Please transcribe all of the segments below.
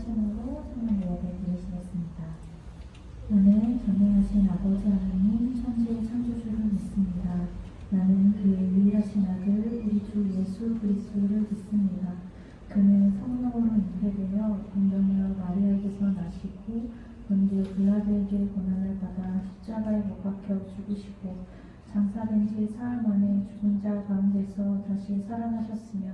찬송으로 성령 예배 드리시겠습니다. 나는 전능하신 아버지 하나님 천지의 창조주를 믿습니다. 나는 그의 유일하신 아들 우리 주 예수 그리스도를 믿습니다. 그는 성령으로 잉태되어 동정녀 마리아에게서 나시고 본디오 빌라도에게 고난을 받아 십자가에 못 박혀 죽으시고 장사된 지 사흘 만에 죽은 자 가운데서 다시 살아나셨으며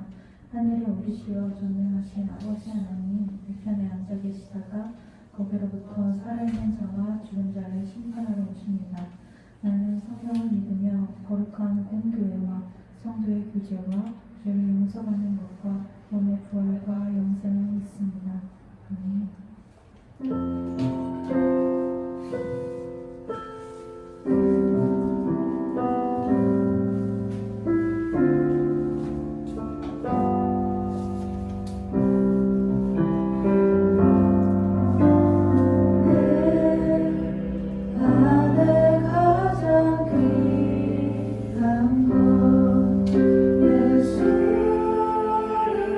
하늘에 오르시어 전능하신 아버지 하나님 우편에 앉아 계시다가 거기로부터 살아있는 자와 죽은 자를 심판하러 오십니다. 나는 성령을 믿으며 거룩한 공교회와 성도의 교제와 죄를 용서받는 것과 몸의 부활과 영생을 믿습니다. 아멘. 예수를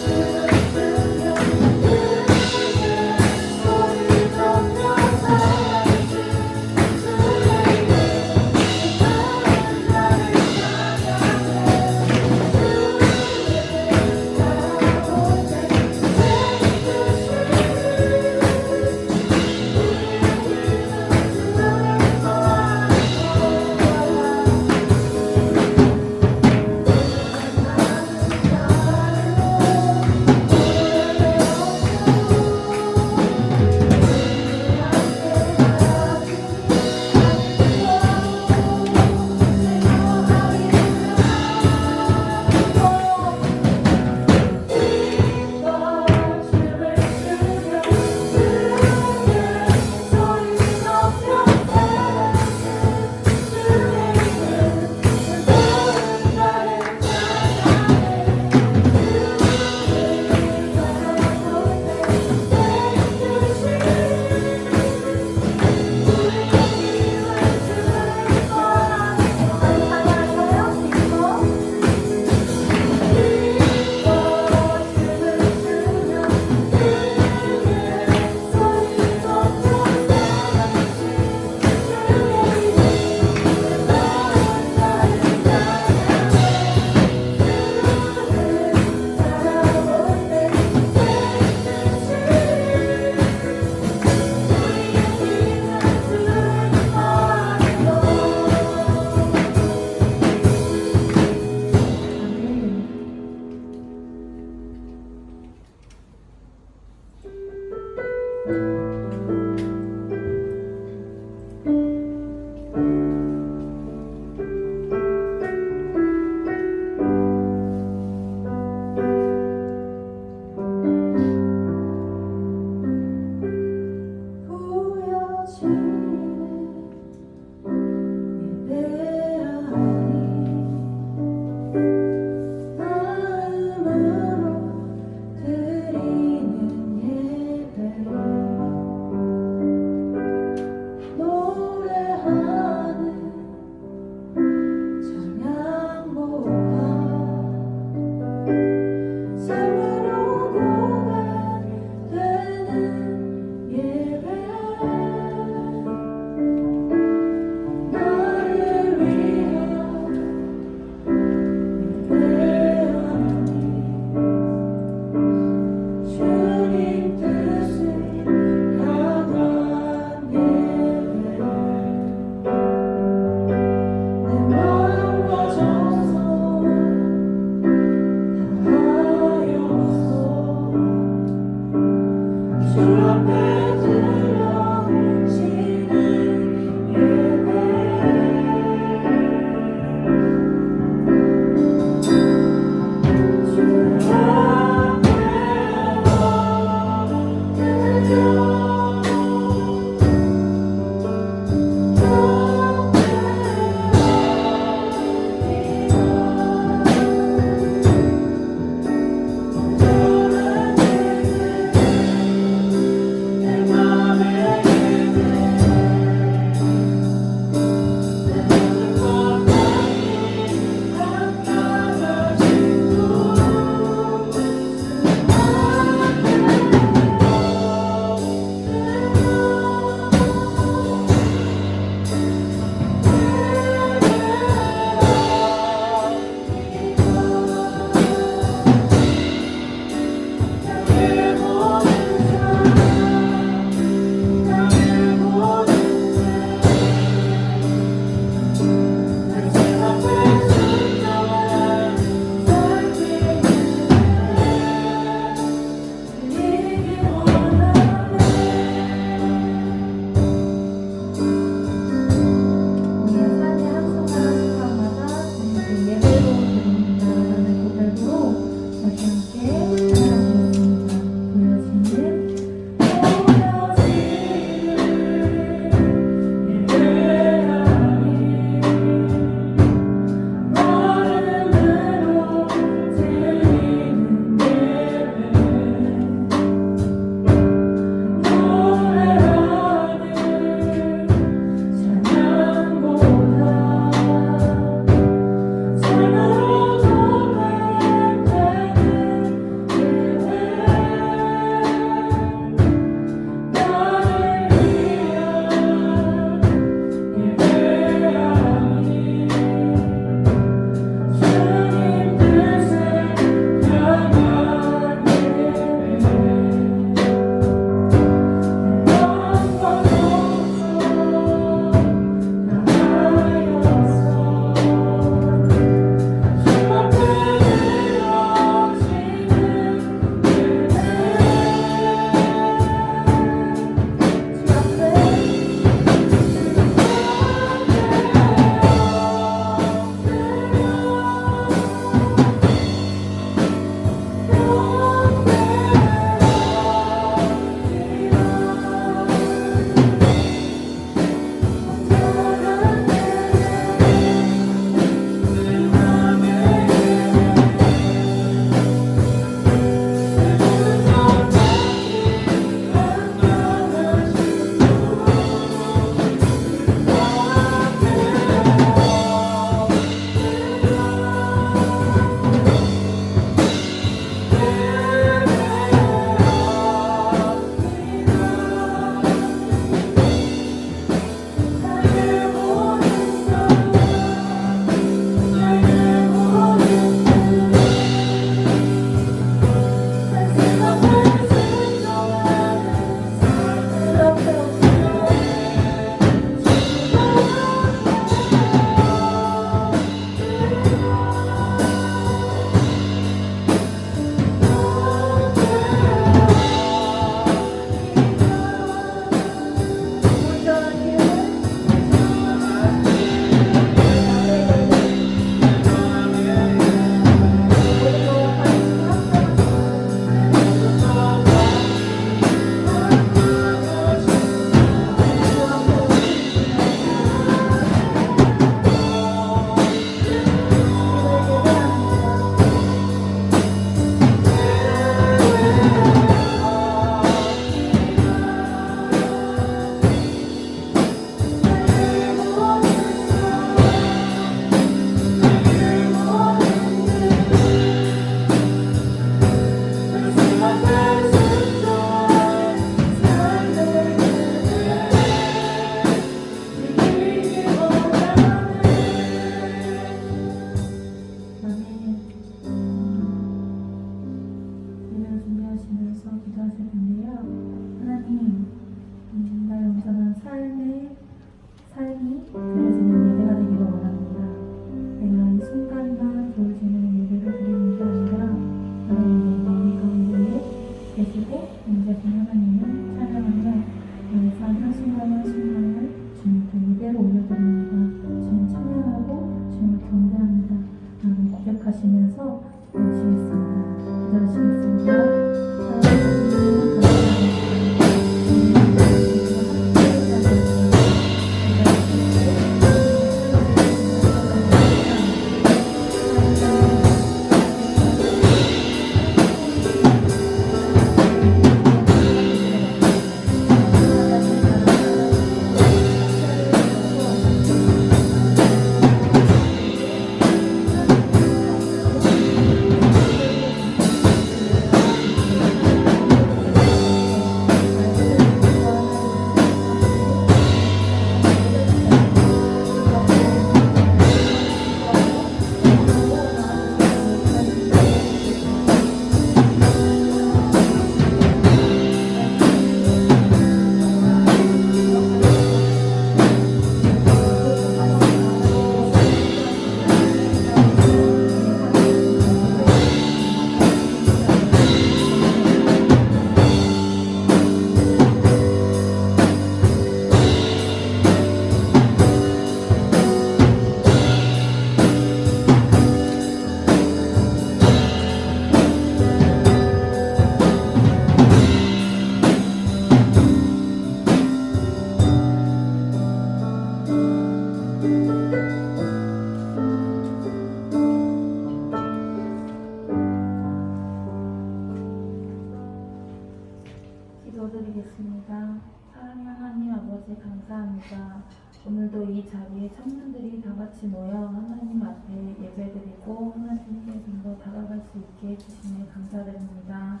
아버지 감사합니다. 오늘도 이 자리에 청년들이 다 같이 모여 하나님 앞에 예배드리고 하나님께 좀 더 다가갈 수 있게 해주심에 감사드립니다.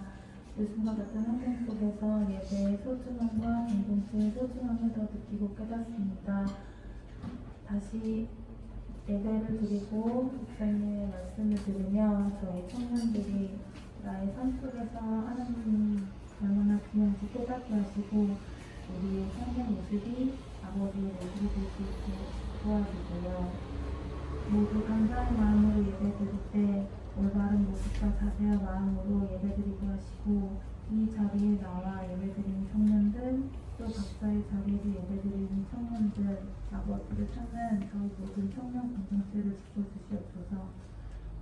요즘과 같은 환경 속에서 예배의 소중함과 공동체의 소중함을 더 느끼고 깨닫습니다. 다시 예배를 드리고 목사님의 말씀을 들으며 저희 청년들이 나의 삶 속에서 하나님이 얼마나 귀한지 깨닫게 하시고 우리의 삶의 모습이 아버지의 모습이 될 수 있게 도와주세요. 모두 감사의 마음으로 예배드릴 때 올바른 모습과 자세한 마음으로 예배드리게 하시고 이 자리에 나와 예배드리는 청년들 또 각자의 자리에서 예배드리는 청년들 아버지를 찾는 저희 모든 청년 공동체를 지켜주시옵소서.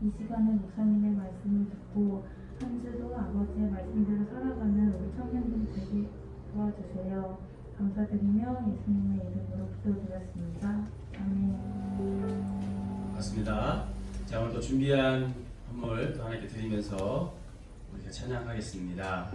이 시간에 목사님의 말씀을 듣고 한 주도 아버지의 말씀대로 살아가는 우리 청년들 되게 도와주세요. 감사드리며 예수님의 이름으로 기도드렸습니다. 아멘. 맞습니다. 자, 오늘 또 준비한 선물 또 하나님께 드리면서 우리가 찬양하겠습니다.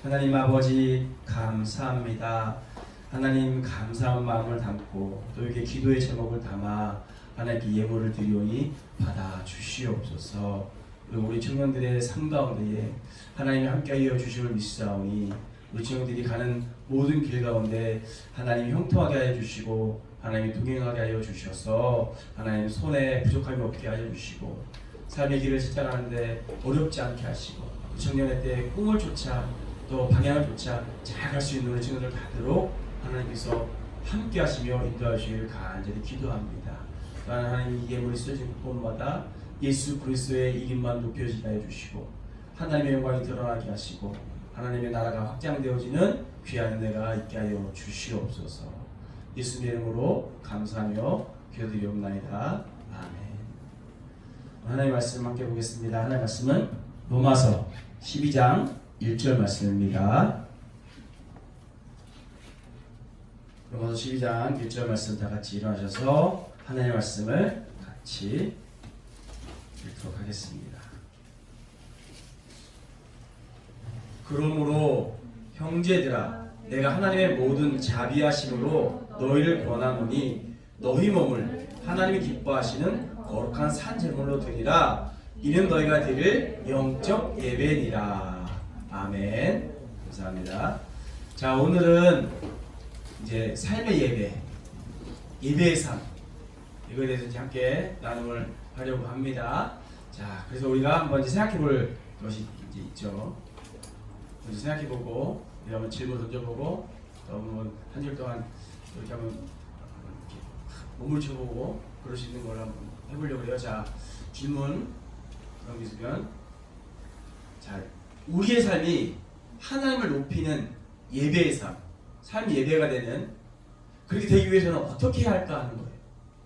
하나님 아버지 감사합니다. 하나님 감사한 마음을 담고 또 이렇게 기도의 제목을 담아 하나님께 예물을 드리오니 받아 주시옵소서. 우리 청년들의 삶 가운데에 하나님이 함께하여 주심을 믿사오니 우리 청년들이 가는 모든 길 가운데 하나님이 형통하게 하여 주시고 하나님이 동행하게 하여 주셔서 하나님 손에 부족함이 없게 하여 주시고 삶의 길을 찾아가는데 어렵지 않게 하시고 청년의 때 꿈을 쫓아 또 방향을 쫓아 잘 갈 수 있는 우리 친구들 다도록 하나님께서 함께 하시며 인도하시기를 간절히 기도합니다. 또한 하나님 이 예물이 쓰여진 곳마다 예수 그리스도의 이름만 높여지게 하여 주시고 하나님의 영광이 드러나게 하시고 하나님의 나라가 확장되어지는 귀한 은혜가 있게 하여 주시옵소서. 예수님의 이름으로 감사하며 기도드리옵나이다. 아멘. 하나님의 말씀 함께 보겠습니다. 하나님의 말씀은 로마서 12장 1절 말씀입니다. 로마서 12장 1절 말씀 다 같이 일어나셔서 하나님의 말씀을 같이 읽도록 하겠습니다. 그러므로 형제들아 내가 하나님의 모든 자비하심으로 너희를 권하노니 너희 몸을 하나님이 기뻐하시는 거룩한 산 제물로 드리라. 이는 너희가 드릴 영적 예배니라. 아멘. 감사합니다. 자, 오늘은 이제 삶의 예배, 예배의 삶 이거에 대해서 이제 함께 나눔을 하려고 합니다. 자, 그래서 우리가 한번 이제 생각해볼 것이 이제 있죠. 먼저 생각해보고, 한번 질문 던져보고, 또 한 줄 동안 이렇게 한번 이렇게 몸을 쳐보고 그럴 수 있는 걸 한번 해보려고 해요. 자, 질문 그런 게 있으면, 자, 우리의 삶이 하나님을 높이는 예배의 삶, 삶이 예배가 되는 그렇게 되기 위해서는 어떻게 해야 할까 하는 거예요.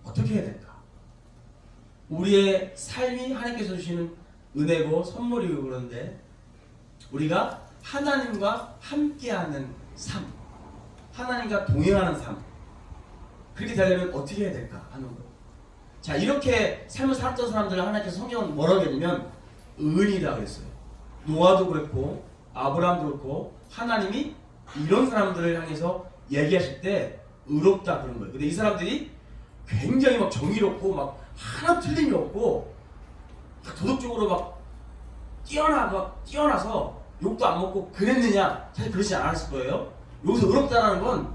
어떻게 해야 될까? 우리의 삶이 하나님께서 주시는 은혜고 선물이고 그런데 우리가 하나님과 함께하는 삶, 하나님과 동행하는 삶 그렇게 되려면 어떻게 해야 될까 하는 거예요. 자, 이렇게 삶을 살았던 사람들을 하나님께서 성경은 뭐라고 했냐면 의인이라고 했어요. 노아도 그랬고 아브라함도 그렇고 하나님이 이런 사람들을 향해서 얘기하실 때 의롭다 그런 거예요. 근데 이 사람들이 굉장히 막 정의롭고 막 하나 틀림이 없고 도덕적으로 막 뛰어나서 욕도 안 먹고 그랬느냐? 사실 그렇지 않았을 거예요. 여기서 의롭다라는 건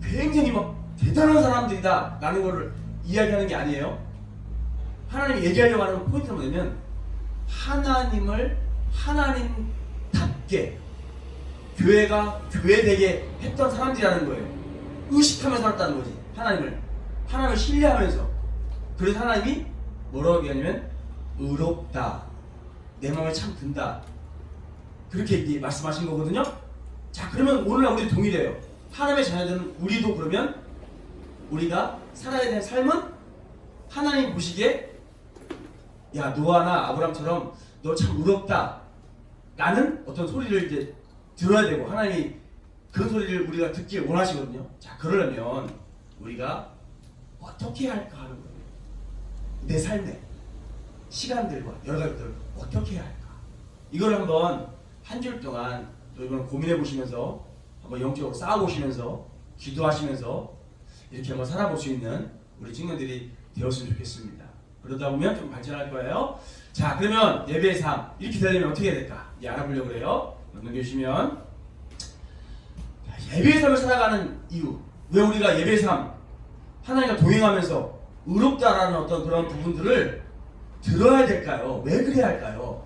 굉장히 막 대단한 사람들이다 라는 거를 이야기하는 게 아니에요. 하나님이 얘기하려고 하는 포인트가 뭐냐면 하나님을 하나님답게 교회가 교회되게 했던 사람들이라는 거예요. 의식하며 살았다는 거지. 하나님을 신뢰하면서. 그래서 하나님이 뭐라고 얘기하냐면 의롭다, 내 마음에 참 든다, 그렇게 말씀하신 거거든요. 자, 그러면 오늘날 우리 동일해요. 하나님의 자녀들은 우리도 그러면 우리가 살아야 되는 삶은 하나님 보시기에 야, 노아나 아브람처럼 너 참 의롭다 라는 어떤 소리를 이제 들어야 되고, 하나님이 그 소리를 우리가 듣길 원하시거든요. 자, 그러려면 우리가 어떻게 할까 하는 거예요. 내 삶의 시간들과 여러 가지들 어떻게 해야 할까, 이걸 한번 한 줄 동안 여러분 고민해 보시면서 한번 영적으로 쌓아 보시면서 기도하시면서 이렇게 한번 살아볼 수 있는 우리 청년들이 되었으면 좋겠습니다. 그러다 보면 좀 발전할 거예요. 자, 그러면 예배의 삶 이렇게 되려면 어떻게 해야 될까 이제 알아보려고 그래요. 넘겨주시면, 예배의 삶을 살아가는 이유, 왜 우리가 예배의 삶 하나님과 동행하면서 의롭다라는 어떤 그런 부분들을 들어야 될까요? 왜 그래야 할까요?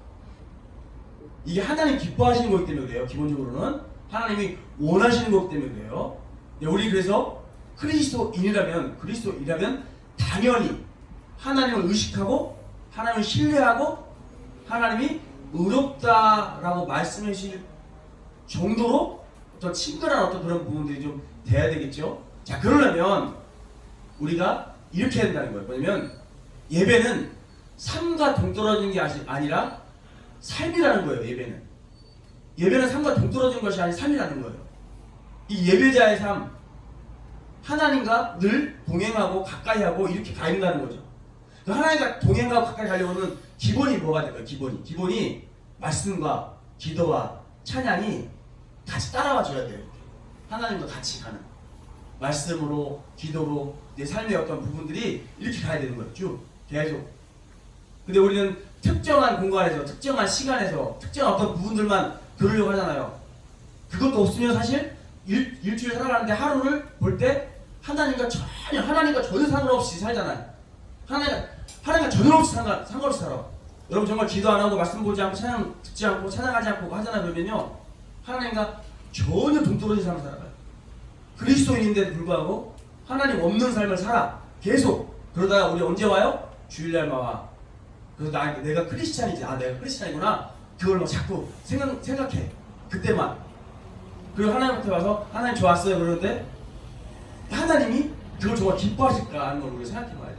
이게 하나님 기뻐하시는 거기 때문에 그래요. 기본적으로는 하나님이 원하시는 거기 때문에 그래요. 우리 그래서 그리스도인이라면 당연히 하나님을 의식하고 하나님을 신뢰하고 하나님이 의롭다라고 말씀해 주실 정도로 어떤 친근한 어떤 그런 부분들이 좀 돼야 되겠죠. 자, 그러려면 우리가 이렇게 해야 된다는 거예요. 뭐냐면 예배는 삶과 동떨어지는 게 아니라 삶이라는 거예요. 예배는 삶과 동떨어진 것이 아닌 삶이라는 거예요. 이 예배자의 삶, 하나님과 늘 동행하고 가까이 하고 이렇게 가야 된다는 거죠. 하나님과 동행하고 가까이 가려면 기본이 뭐가 될까요? 기본이 말씀과 기도와 찬양이 같이 따라와 줘야 돼요. 하나님과 같이 가는 말씀으로, 기도로 내 삶의 어떤 부분들이 이렇게 가야 되는 거예요. 쭉 계속. 근데 우리는 특정한 공간에서, 특정한 시간에서, 특정한 어떤 부분들만 들으려고 하잖아요. 그것도 없으면 사실 일주일 살아가는데 하루를 볼 때 하나님과 전혀 상관없이 살잖아요. 하나님과 전혀 없이 상관없이 살아. 여러분 정말 기도 안 하고 말씀 보지 않고 찬양 듣지 않고 찬양하지 않고 하잖아요. 그러면요, 하나님과 전혀 동떨어진 삶을 살아가요. 그리스도인인데도 불구하고 하나님 없는 삶을 살아. 계속. 그러다가 우리 언제 와요? 주일날만 와. 그래서 내가 크리스찬이지. 내가 크리스찬이구나. 그걸 막 자꾸 생각해. 그때만. 그리고 하나님한테 와서 하나님 좋았어요. 그러는데 하나님이 그걸 정말 기뻐하실까 하는 걸 우리가 생각해봐야 돼요.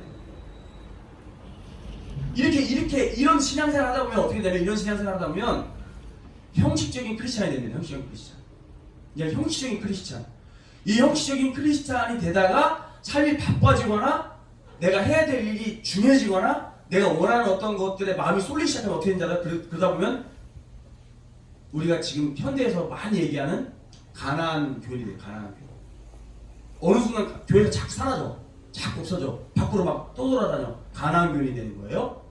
이런 신앙생활 하다 보면 어떻게 되면, 이런 신앙생활 하다 보면 형식적인 크리스찬이 됩니다. 형식적인 크리스찬. 그냥 형식적인 크리스찬. 이 형식적인 크리스찬이 되다가 삶이 바빠지거나 내가 해야 될 일이 중요해지거나 내가 원하는 어떤 것들에 마음이 쏠리기 시작하면 어떻게 된다. 그러다 보면 우리가 지금 현대에서 많이 얘기하는 가난한 교인이 돼요. 가난한 교인. 어느 순간 교회에서 자꾸 사라져. 자꾸 없어져. 밖으로 막 떠돌아다녀. 가난한 교인이 되는 거예요.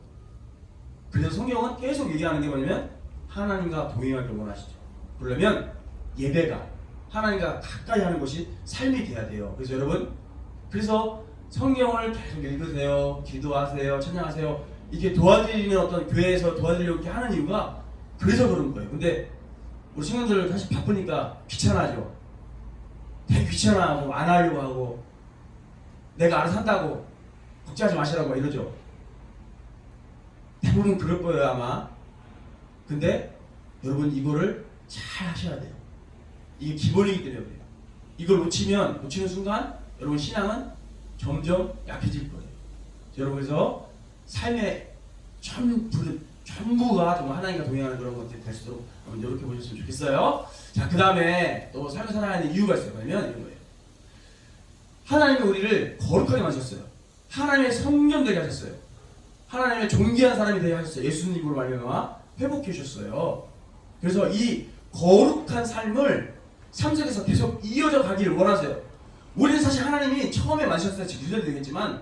그래서 성경은 계속 얘기하는 게 뭐냐면 하나님과 동행하길 원하시죠. 그러려면 예배가 하나님과 가까이 하는 것이 삶이 돼야 돼요. 그래서 여러분, 그래서 성경을 계속 읽으세요. 기도하세요. 찬양하세요. 이렇게 도와드리는 어떤 교회에서 도와드리려고 이렇게 하는 이유가 그래서 그런 거예요. 근데 우리 친구들 사실 바쁘니까 귀찮아하죠. 되게 귀찮아하고 안 하려고 하고 내가 알아서 한다고 걱정하지 마시라고 이러죠. 대부분 그럴 거예요 아마. 근데 여러분 이거를 잘 하셔야 돼요. 이게 기본이기 때문에 그래요. 이걸 놓치는 순간 여러분 신앙은 점점 약해질 거예요. 여러분, 그래서 삶의 전부가 정말 하나님과 동행하는 그런 것들이 될 수 있도록 한번 이렇게 보셨으면 좋겠어요. 자, 그 다음에 또 삶을 살아가는 이유가 있어요. 그러면 이런 거예요. 하나님이 우리를 거룩하게 만드셨어요. 하나님의 성령 되게 하셨어요. 하나님의 존귀한 사람이 되게 하셨어요. 예수님으로 말미암아 회복해 주셨어요. 그래서 이 거룩한 삶을 삶 속에서 계속 이어져 가기를 원하세요. 우리는 사실 하나님이 처음에 만드셨을 때 유전이 되겠지만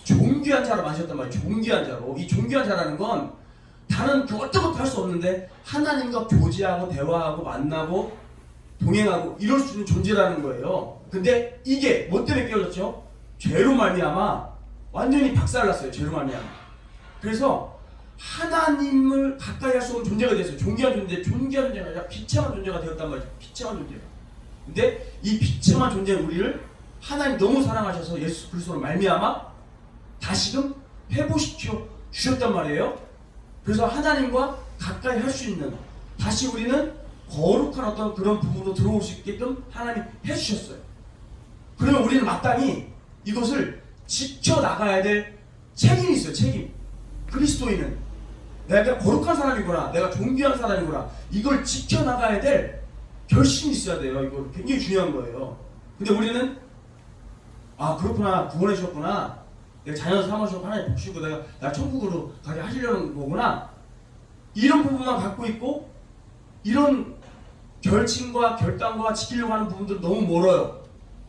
존귀한 자로 만드셨단 말이에요. 존귀한 자로. 이 존귀한 자라는 건 다른 그 어떤 것도 할 수 없는데 하나님과 교제하고 대화하고 만나고 동행하고 이럴 수 있는 존재라는 거예요. 근데 이게 뭐 때문에 깨어졌죠? 죄로 말미암아 완전히 박살났어요. 죄로 말미암아. 그래서 하나님을 가까이 할 수 없는 존재가 됐어요. 존귀한 존재가 아니라 비참한 존재가 되었단 말이죠. 비참한 존재가. 근데 이 비참한 존재는 우리를 하나님 너무 사랑하셔서 예수 그리스도로 말미암아 다시금 회복시켜 주셨단 말이에요. 그래서 하나님과 가까이 할 수 있는, 다시 우리는 거룩한 어떤 그런 부분으로 들어올 수 있게끔 하나님 해주셨어요. 그러면 우리는 마땅히 이것을 지켜나가야 될 책임이 있어요. 책임. 그리스도인은 내가 거룩한 사람이구나, 내가 존귀한 사람이구나, 이걸 지켜나가야 될 결심이 있어야 돼요. 이거 굉장히 중요한 거예요. 근데 우리는 아 그렇구나, 구원해 주셨구나, 내가 자녀 삼으시고 하나님 복주시고 내가 천국으로 가게 하시려는 거구나, 이런 부분만 갖고 있고 이런 결심과 결단과 지키려고 하는 부분들은 너무 멀어요.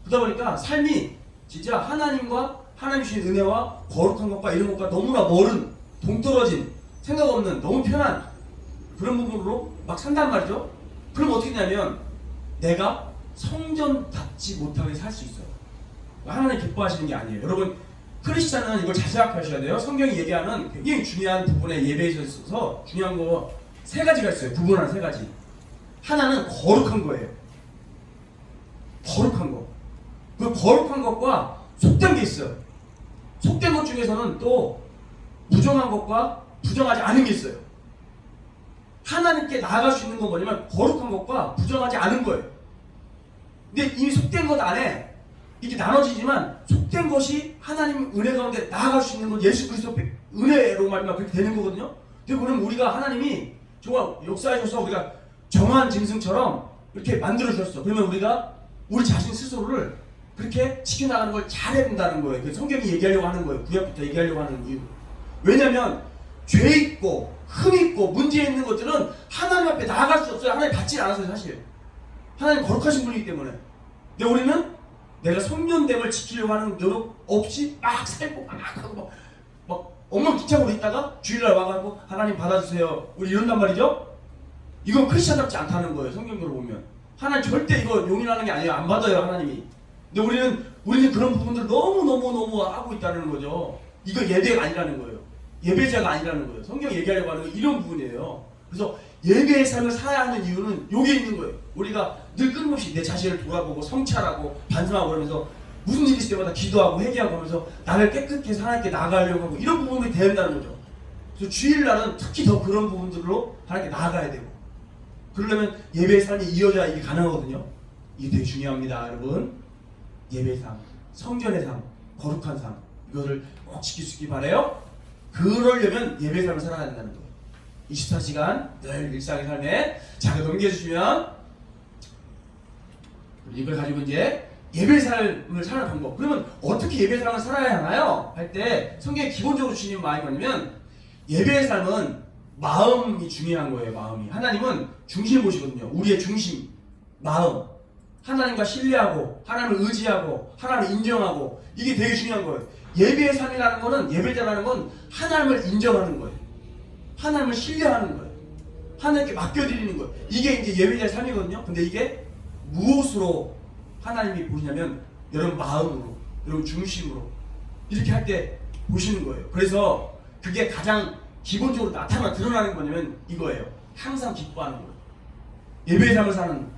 그러다 보니까 삶이 진짜 하나님과 하나님 주신 은혜와 거룩한 것과 이런 것과 너무나 멀은, 동떨어진, 생각 없는, 너무 편한 그런 부분으로 막 산단 말이죠. 그럼 어떻게 되냐면 내가 성전답지 못하게 살 수 있어요. 하나님 기뻐하시는 게 아니에요. 여러분, 크리스찬은 이걸 잘 생각하셔야 돼요. 성경이 얘기하는 굉장히 중요한 부분에 예배에 있어서 중요한 거 세 가지가 있어요. 부분한 세 가지. 하나는 거룩한 거예요. 거룩한 거. 그 거룩한 것과 속된 게 있어요. 속된 것 중에서는 또 부정한 것과 부정하지 않은 게 있어요. 하나님께 나아갈 수 있는 건 뭐냐면 거룩한 것과 부정하지 않은 거예요. 근데 이 속된 것 안에 이게 나눠지지만 속된 것이 하나님 은혜 가운데 나아갈 수 있는 건 예수 그리스도 은혜로 말미암아 그렇게 되는 거거든요. 근데 그럼 우리가 하나님이 정말 역사하셔서 우리가 정한 짐승처럼 이렇게 만들어 주셨어. 그러면 우리가 우리 자신 스스로를 그렇게 지켜나가는 걸 잘해야 된다는 거예요. 그래서 성경이 얘기하려고 하는 거예요. 구약부터 얘기하려고 하는 이유. 왜냐면 죄 있고 흠 있고 문제 있는 것들은 하나님 앞에 나아갈 수 없어요. 하나님 받지 않았어요. 사실 하나님 거룩하신 분이기 때문에. 근데 우리는 내가 성년됨을 지키려고 하는 노력 없이 막 살고 막 하고 막 엉망진창으로 있다가 주일날 와가지고 하나님 받아주세요 우리 이런단 말이죠. 이건 크리스찬답지 않다는 거예요. 성경으로 보면 하나님 절대 이거 용인하는 게 아니에요. 안 받아요 하나님이. 근데 우리는 그런 부분들 너무 하고 있다는 거죠. 이거 예배가 아니라는 거예요. 예배자가 아니라는 거예요. 성경 얘기하려고 하는 거 이런 부분이에요. 그래서 예배의 삶을 살아야 하는 이유는 여기에 있는 거예요. 우리가 늘 끊임없이 내 자신을 돌아보고 성찰하고 반성하고 그러면서 무슨 일이 있을 때마다 기도하고 회개하고 하면서 나를 깨끗게 하나님께 나아가려고 하고 이런 부분이 된다는 거죠. 그래서 주일날은 특히 더 그런 부분들로 하나님께 나아가야 되고, 그러려면 예배의 삶이 이어져야 이게 가능하거든요. 이게 되게 중요합니다 여러분. 예배의 삶, 성전의 삶, 거룩한 삶, 이거를 꼭 지킬 수 있기 바라요. 그러려면 예배의 삶을 살아야 된다는 거예요. 24시간 늘 일상의 삶에. 자, 넘겨주시면 이걸 가지고 이제 예배의 삶을 사는 방법. 그러면 어떻게 예배의 삶을 살아야 하나요? 할 때 성경에 기본적으로 주시는 마음이 뭐냐면 예배의 삶은 마음이 중요한 거예요. 마음이. 하나님은 중심을 보시거든요. 우리의 중심, 마음. 하나님과 신뢰하고 하나님을 의지하고 하나님을 인정하고, 이게 되게 중요한 거예요. 예배의 삶이라는 거는, 예배자라는 건 하나님을 인정하는 거예요. 하나님을 신뢰하는 거예요. 하나님께 맡겨드리는 거예요. 이게 이제 예배자의 삶이거든요. 근데 이게 무엇으로 하나님이 보시냐면 여러분 마음으로, 여러분 중심으로 이렇게 할 때 보시는 거예요. 그래서 그게 가장 기본적으로 드러나는 게 뭐냐면 이거예요. 항상 기뻐하는 거예요. 예배의 삶을 사는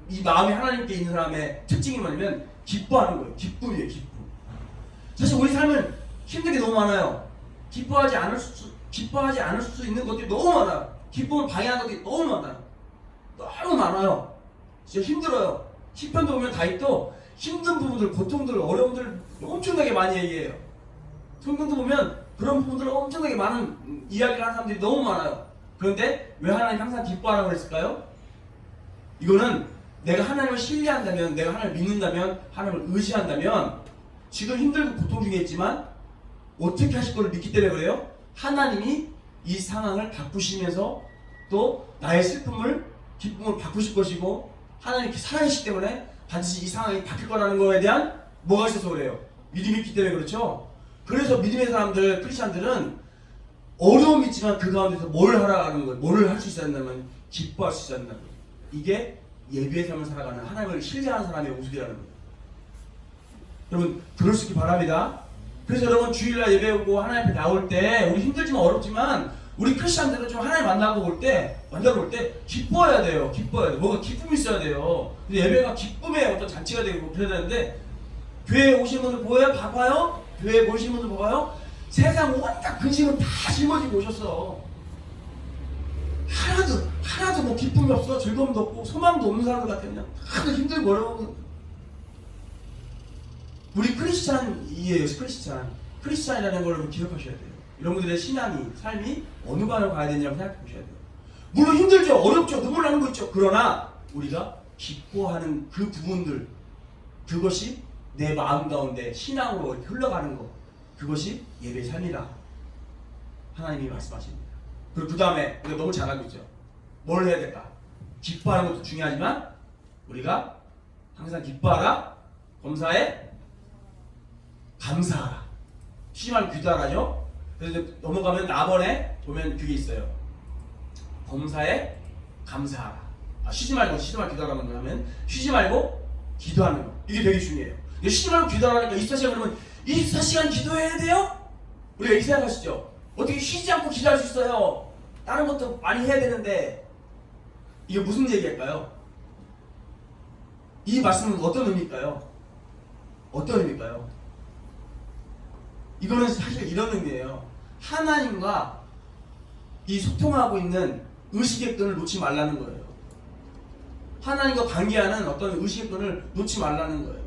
이 마음이 하나님께 있는 사람의 특징이 뭐냐면 기뻐하는 거예요. 기쁨이에요. 기쁨. 사실 우리 삶은 힘든 게 너무 많아요. 기뻐하지 않을 수 있는 것들이 너무 많아요. 기쁨을 방해하는 것들이 너무 많아요. 너무 많아요. 진짜 힘들어요. 시편도 보면 다윗도 힘든 부분들, 고통들, 어려움들 엄청나게 많이 얘기해요. 성경도 보면 그런 부분들 엄청나게 많은 이야기를 하는 사람들이 너무 많아요. 그런데 왜 하나님 항상 기뻐하라고 그랬을까요? 이거는 내가 하나님을 신뢰한다면, 내가 하나님을 믿는다면, 하나님을 의지한다면 지금 힘들고 고통 중에 있지만 어떻게 하실 거를 믿기 때문에 그래요. 하나님이 이 상황을 바꾸시면서 또 나의 슬픔을 기쁨을 바꾸실 것이고, 하나님 살아계시기 때문에 반드시 이 상황이 바뀔 거라는 거에 대한 뭐가 있어서 그래요. 믿음이 있기 때문에 그렇죠. 그래서 믿음의 사람들, 크리스찬들은 어려움이 있지만 그 가운데서 뭘 하라는 거예요. 뭘 할 수 있어야 한다면 기뻐할 수 있어야 한다는 거예요. 이게 예배의 삶을 살아가는 하나님을 신뢰하는 사람의 모습이라는 거예요. 여러분 그럴 수 있기 바랍니다. 그래서 여러분 주일날 예배 오고 하나님 앞에 나올 때 우리 힘들지만 어렵지만 우리 크리스천들은 좀 하나님 만나고 올 때 기뻐해야 돼요. 기뻐해야 돼요. 뭔가 기쁨이 있어야 돼요. 예배가 기쁨의 어떤 잔치가 되고 그래야 되는데 교회에 오신 분들 보여요? 봐봐요? 교회에 오신 분들 봐봐요? 세상 온갖 근심은 다 짊어지고 오셨어. 하나도 뭐 기쁨이 없어, 즐거움도 없고 소망도 없는 사람들 같아. 그냥 하나도 힘들고 어려워. 우리 크리스찬이에요. 크리스찬이라는 걸 기억하셔야 돼요. 여러분들의 신앙이, 삶이 어느 방향으로 가야 되냐고 생각해 보셔야 돼요. 물론 힘들죠, 어렵죠, 눈물 나는 거 있죠. 그러나 우리가 기뻐하는 그 부분들, 그것이 내 마음 가운데 신앙으로 흘러가는 것, 그것이 예배의 삶이다. 하나님이 말씀하십니다. 그리고 그 다음에 우리가 너무 잘 알고 있죠. 뭘 해야 될까? 기뻐하는 것도 중요하지만 우리가 항상 기뻐하라, 범사에 감사하라. 쉬지 말고 기도하라죠. 그래서 넘어가면 나번에 보면 그게 있어요. 범사에 감사하라. 쉬지 말고 기도하라는 거면 쉬지 말고 기도하는 거. 이게 되게 중요해요. 쉬지 말고 기도하라니까 24시간 그러면 24시간 기도해야 돼요? 우리가 이 생각하시죠? 어떻게 쉬지 않고 기도할 수 있어요? 다른 것도 많이 해야 되는데 이게 무슨 얘기일까요? 이 말씀은 어떤 의미일까요? 어떤 의미일까요? 이거는 사실 이런 의미예요. 하나님과 이 소통하고 있는 의식의 끈을 놓지 말라는 거예요. 하나님과 관계하는 어떤 의식의 끈을 놓지 말라는 거예요.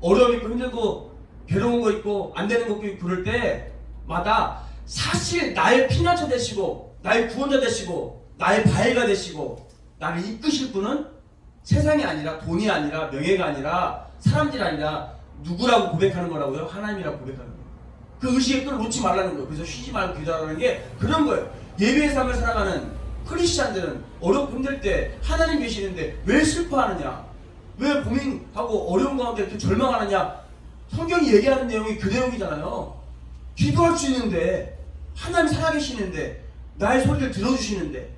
어려움 있고 힘들고 괴로운 거 있고 안 되는 거 있고 그럴 때마다 사실 나의 피난처 되시고 나의 구원자 되시고 나의 바위가 되시고 나를 이끄실 분은 세상이 아니라 돈이 아니라 명예가 아니라 사람들이 아니라 누구라고 고백하는 거라고요? 하나님이라고 고백하는 거예요. 그 의식의 끈을 놓지 말라는 거예요. 그래서 쉬지 말고 기도하라는 게 그런 거예요. 예배의 삶을 살아가는 크리스찬들은 어렵고 힘들 때 하나님 계시는데 왜 슬퍼하느냐? 왜 고민하고 어려운 가운데 이렇게 절망하느냐? 성경이 얘기하는 내용이 그 내용이잖아요. 기도할 수 있는데 하나님 살아계시는데 나의 소리를 들어주시는데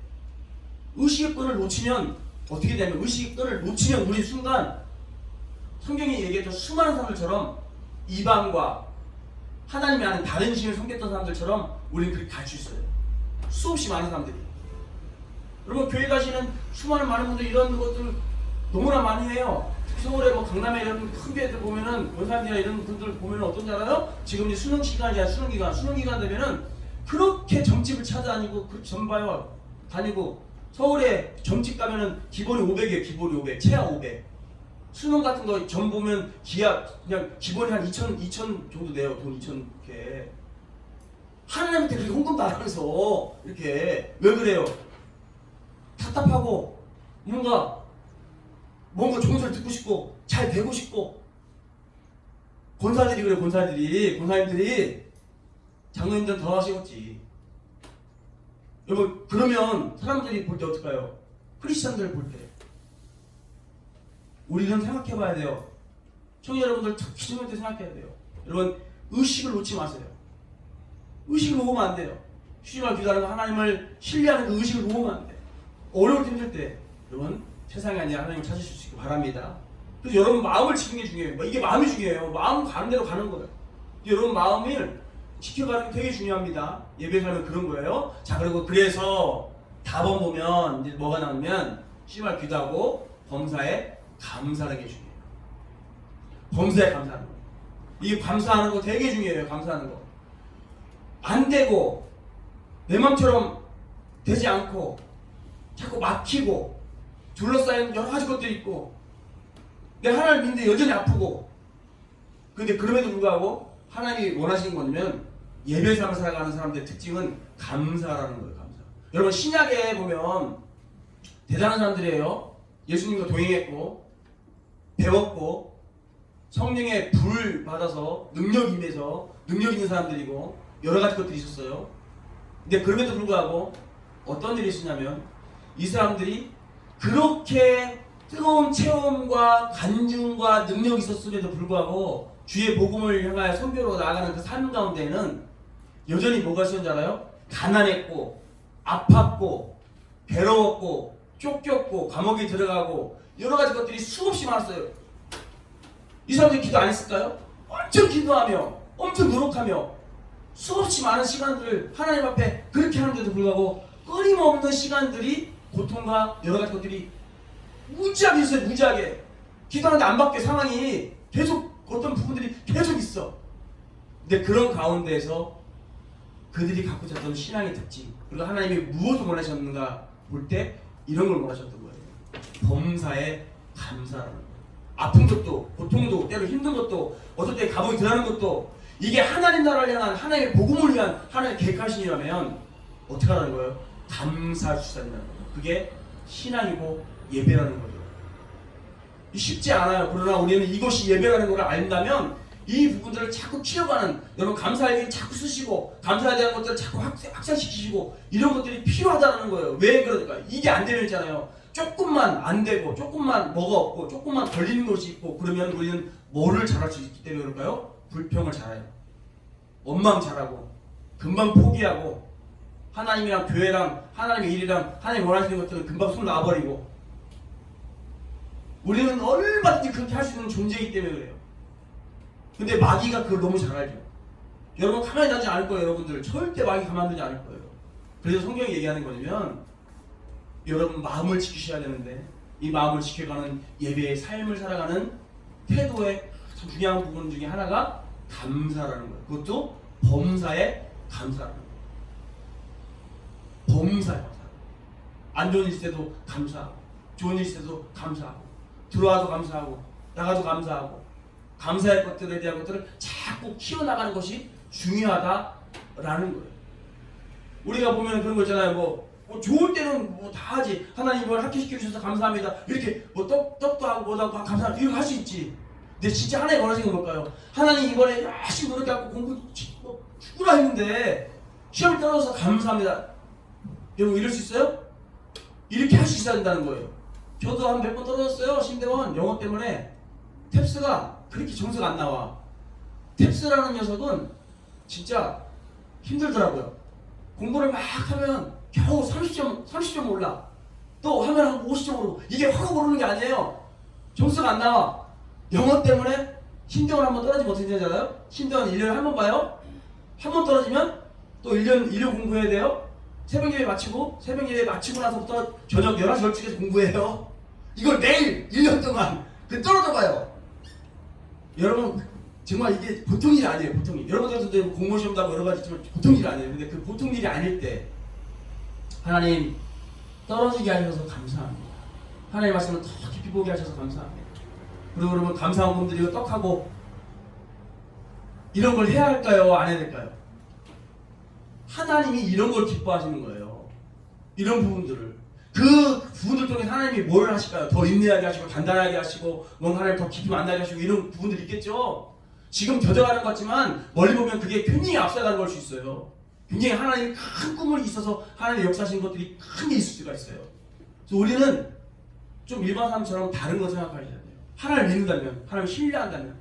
의식의 끈을 놓치면 어떻게 되냐면 의식의 끈을 놓치면 우리 순간 성경이 얘기했던 수많은 사람들처럼 이방과 하나님이 아는 다른 신을 섬겼던 사람들처럼 우리는 그렇게 갈 수 있어요. 수없이 많은 사람들이. 여러분 교회 가시는 수많은 많은 분들 이런 것들 너무나 많이 해요. 서울에 뭐 강남에 이런 큰 교회들 보면은 원사님이나 이런 분들 보면은 어떤지 알아요? 지금 이제 수능 시간이야. 수능 기간 되면은 그렇게 점집을 찾아다니고 그 전봐요 다니고 서울에 점집 가면은 기본이 500이에요. 기본이 500, 최하 500. 수능 같은 거 점 보면 그냥 기본이 한 2천 정도 돼요. 돈 2천 이렇게. 하나님한테 그렇게 헌금도 안 하면서 이렇게 왜 그래요? 답답하고 뭔가 좋은 소리 듣고 싶고 잘 되고 싶고. 권사들이 그래. 권사님들이 장로님들은 더 하시겠지. 여러분 그러면 사람들이 볼 때 어떨까요? 크리스천들 볼 때 우리는 생각해봐야 돼요. 청년 여러분들 특히 청년 때 생각해야 돼요. 여러분 의식을 놓지 마세요. 의식을 놓으면 안 돼요. 쉬지 말고 기도하는 거 하나님을 신뢰하는 그 의식을 놓으면 안 돼요. 어려울 때 힘들 때 여러분 세상이 아니라 하나님을 찾으실 수 있기 바랍니다. 그래서 여러분 마음을 지키는 게 중요해요. 이게 마음이 중요해요. 마음 가는 대로 가는 거예요. 여러분 마음을 지켜가는 게 되게 중요합니다. 예배 살면 그런 거예요. 자 그래서 답원 보면 이제 뭐가 나오면 쉬지 말고 기도하고 범사에 감사하는 게 중요해요. 범사에 감사하는 거. 이게 감사하는 거 되게 중요해요. 감사하는 거. 안 되고 내 맘처럼 되지 않고 자꾸 막히고 둘러싸인 여러 가지 것들이 있고 내 하나님을 믿는데 여전히 아프고 근데 그럼에도 불구하고 하나님이 원하시는 거냐면 예배 삶을 살아가는 사람들의 특징은 감사라는 거예요. 감사. 여러분 신약에 보면 대단한 사람들이에요. 예수님과 동행했고 배웠고 성령의 불 받아서 능력 임해서 능력 있는 사람들이고 여러 가지 것들이 있었어요. 근데 그럼에도 불구하고 어떤 일이 있었냐면 이 사람들이 그렇게 뜨거운 체험과 간증과 능력이 있었음에도 불구하고 주의 복음을 향하여 선교로 나아가는 그 삶 가운데는 여전히 뭐가 있었는지 알아요? 가난했고 아팠고 괴로웠고 쫓겼고 감옥에 들어가고 여러 가지 것들이 수없이 많았어요. 이 사람들이 기도 안 했을까요? 엄청 기도하며 엄청 노력하며 수없이 많은 시간들을 하나님 앞에 그렇게 하는데도 불구하고 끊임없는 시간들이 고통과 여러 가지 것들이 무지하게 있어요. 무지하게 기도하는데 안 받게 상황이 계속 어떤 부분들이 계속 있어. 근데 그런 가운데에서 그들이 갖고 있었던 신앙의 특징 그리고 하나님이 무엇을 원하셨는가 볼 때 이런 걸 원하셨던 거예요. 범사에 감사라는 거예요. 아픈 것도 고통도 때로 힘든 것도 어떨 때 감옥에 들어가는 것도 이게 하나님 나라를 향한 하나님의 복음을 위한 하나님의 계획하심이라면 어떻게 하라는 거예요? 감사주산이라는 거예요. 그게 신앙이고 예배라는 거예요. 쉽지 않아요. 그러나 우리는 이것이 예배라는 걸 안다면 이 부분들을 자꾸 키워가는 여러분 감사의 일 자꾸 쓰시고 감사에 대한 것들을 자꾸 확산시키시고 이런 것들이 필요하다는 거예요. 왜 그럴까? 이게 안 되면 있잖아요. 조금만 안 되고 조금만 뭐가 없고 조금만 걸리는 것이 있고 그러면 우리는 뭐를 잘할 수 있기 때문에 그럴까요? 불평을 잘해요. 원망 잘하고 금방 포기하고 하나님이랑 교회랑 하나님의 일이랑 하나님이 원하시는 것들은 금방 손 놔버리고 우리는 얼마든지 그렇게 할 수 있는 존재이기 때문에 그래요. 근데 마귀가 그걸 너무 잘 알죠. 여러분 가만히 놔두지 않을 거예요. 여러분들 절대 마귀 가만두지 않을 거예요. 그래서 성경이 얘기하는 거냐면 여러분 마음을 지키셔야 되는데 이 마음을 지켜가는 예배의 삶을 살아가는 태도의 참 중요한 부분 중에 하나가 감사라는 거예요. 그것도 범사에 감사라는 거예요. 범사에 감사. 안 좋은 일 있을 때도 감사하고 좋은 일 있을 때도 감사하고 들어와도 감사하고 나가도 감사하고 감사의 것들에 대한 것들을 자꾸 키워나가는 것이 중요하다라는 거예요. 우리가 보면 그런 거 있잖아요. 뭐 좋을 때는 뭐 다 하지. 하나님 이걸 합격시켜 주셔서 감사합니다. 이렇게 뭐 떡도 하고 뭐도 하고 감사합니다. 이렇게 할 수 있지. 근데 진짜 하나님 원하시는 건 뭘까요? 하나님 이번에 열심히 노력하고 공부 죽으라 했는데 시험이 떨어져서 감사합니다. 여러분 이럴 수 있어요? 이렇게 할 수 있어야 된다는 거예요. 저도 한 몇 번 떨어졌어요. 신대원 영어 때문에 탭스가 그렇게 점수가 안 나와. 탭스라는 녀석은 진짜 힘들더라고요. 공부를 막 하면 겨우 30점 올라. 또 하면 한 50점 오르고. 이게 확 오르는 게 아니에요. 점수가 안 나와. 영어 때문에 신대원 한번 떨어지면 어떻게 되잖아요? 신대원 1년에 한 번 봐요. 한 번 떨어지면 또 1년 공부해야 돼요. 새벽 예배 마치고 새벽 예배 마치고 나서부터 저녁 11시 12시까지 공부해요. 이걸 매일 1년 동안 떨어져 봐요. 여러분 정말 이게 보통 일이 아니에요. 보통 일. 여러분들도 공무원 시험도 하고 여러 가지 있지만 보통 일이 아니에요. 근데 그 보통 일이 아닐 때 하나님 떨어지게 하셔서 감사합니다. 하나님 말씀을 더 깊이 보게 하셔서 감사합니다. 그리고 여러분 감사한 분들이 이거 떡하고 이런 걸 해야 할까요? 안 해야 될까요? 하나님이 이런 걸 기뻐하시는 거예요. 이런 부분들을. 그 부분들 통해서 하나님이 뭘 하실까요? 더 인내하게 하시고 단단하게 하시고 뭔가 하나님 더 깊이 만나게 하시고 이런 부분들이 있겠죠. 지금 겨져가는 것 같지만 멀리 보면 그게 굉장히 앞서가는 걸 수 있어요. 굉장히 하나님이 큰 꿈을 있어서 하나님의 역사하신 것들이 큰 게 있을 수가 있어요. 그래서 우리는 좀 일반 사람처럼 다른 거 생각하셔야 돼요. 하나님을 믿는다면, 하나님을 신뢰한다면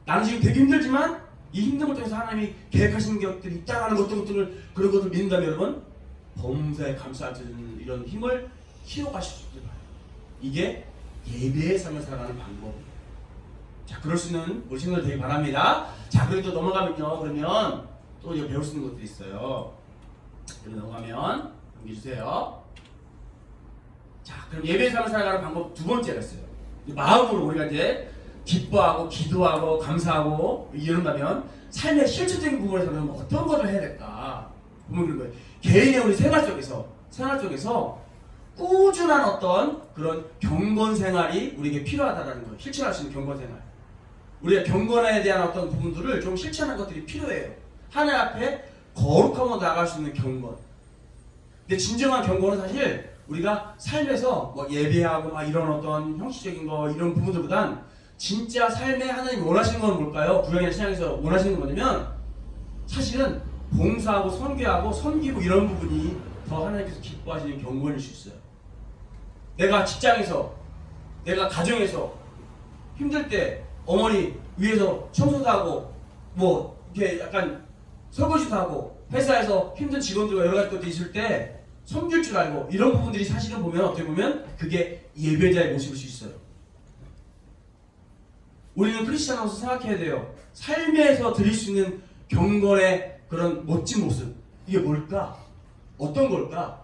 나는 지금 되게 힘들지만 이 힘든 것 통해서 하나님이 계획하시는 것들이 있다라는 것들을 그런 것을 믿는다면 여러분 범사에 감사할 수 있는 이런 힘을 키워가실 수 있을 거예요. 이게 예배의 삶을 살아가는 방법이에요. 자, 그럴 수 있는 우리 친구들 되게 바랍니다. 자, 그리고 또 넘어가면요. 그러면 또 이제 배울 수 있는 것들이 있어요. 여기 넘어가면 넘겨주세요. 자, 그럼 예배의 삶을 살아가는 방법 두 번째가 있어요. 마음으로 우리가 이제 기뻐하고 기도하고 감사하고 이런다면 삶의 실질적인 부분에서는 어떤 것을 해야 될까? 보면 그런 거예요. 개인의 우리 생활 속에서 꾸준한 어떤 그런 경건 생활이 우리에게 필요하다는 거예요. 실천할 수 있는 경건 생활. 우리가 경건에 대한 어떤 부분들을 좀 실천하는 것들이 필요해요. 하나님 앞에 거룩하고 나아갈 수 있는 경건. 근데 진정한 경건은 사실 우리가 삶에서 뭐 예배하고 막 이런 어떤 형식적인 거 이런 부분들보단 진짜 삶에 하나님이 원하시는 건 뭘까요? 구약이나 신약에서 원하시는 건 뭐냐면 사실은 봉사하고 선교하고 섬기고 이런 부분이 더 하나님께서 기뻐하시는 경건일 수 있어요. 내가 직장에서 내가 가정에서 힘들 때 어머니 위에서 청소도 하고 뭐 이렇게 약간 설거지도 하고 회사에서 힘든 직원들과 여러 가지 것들이 있을 때 섬길 줄 알고 이런 부분들이 사실은 보면 어떻게 보면 그게 예배자의 모습일 수 있어요. 우리는 크리스찬으로서 생각해야 돼요. 삶에서 드릴 수 있는 경건의 그런 멋진 모습 이게 뭘까? 어떤 걸까?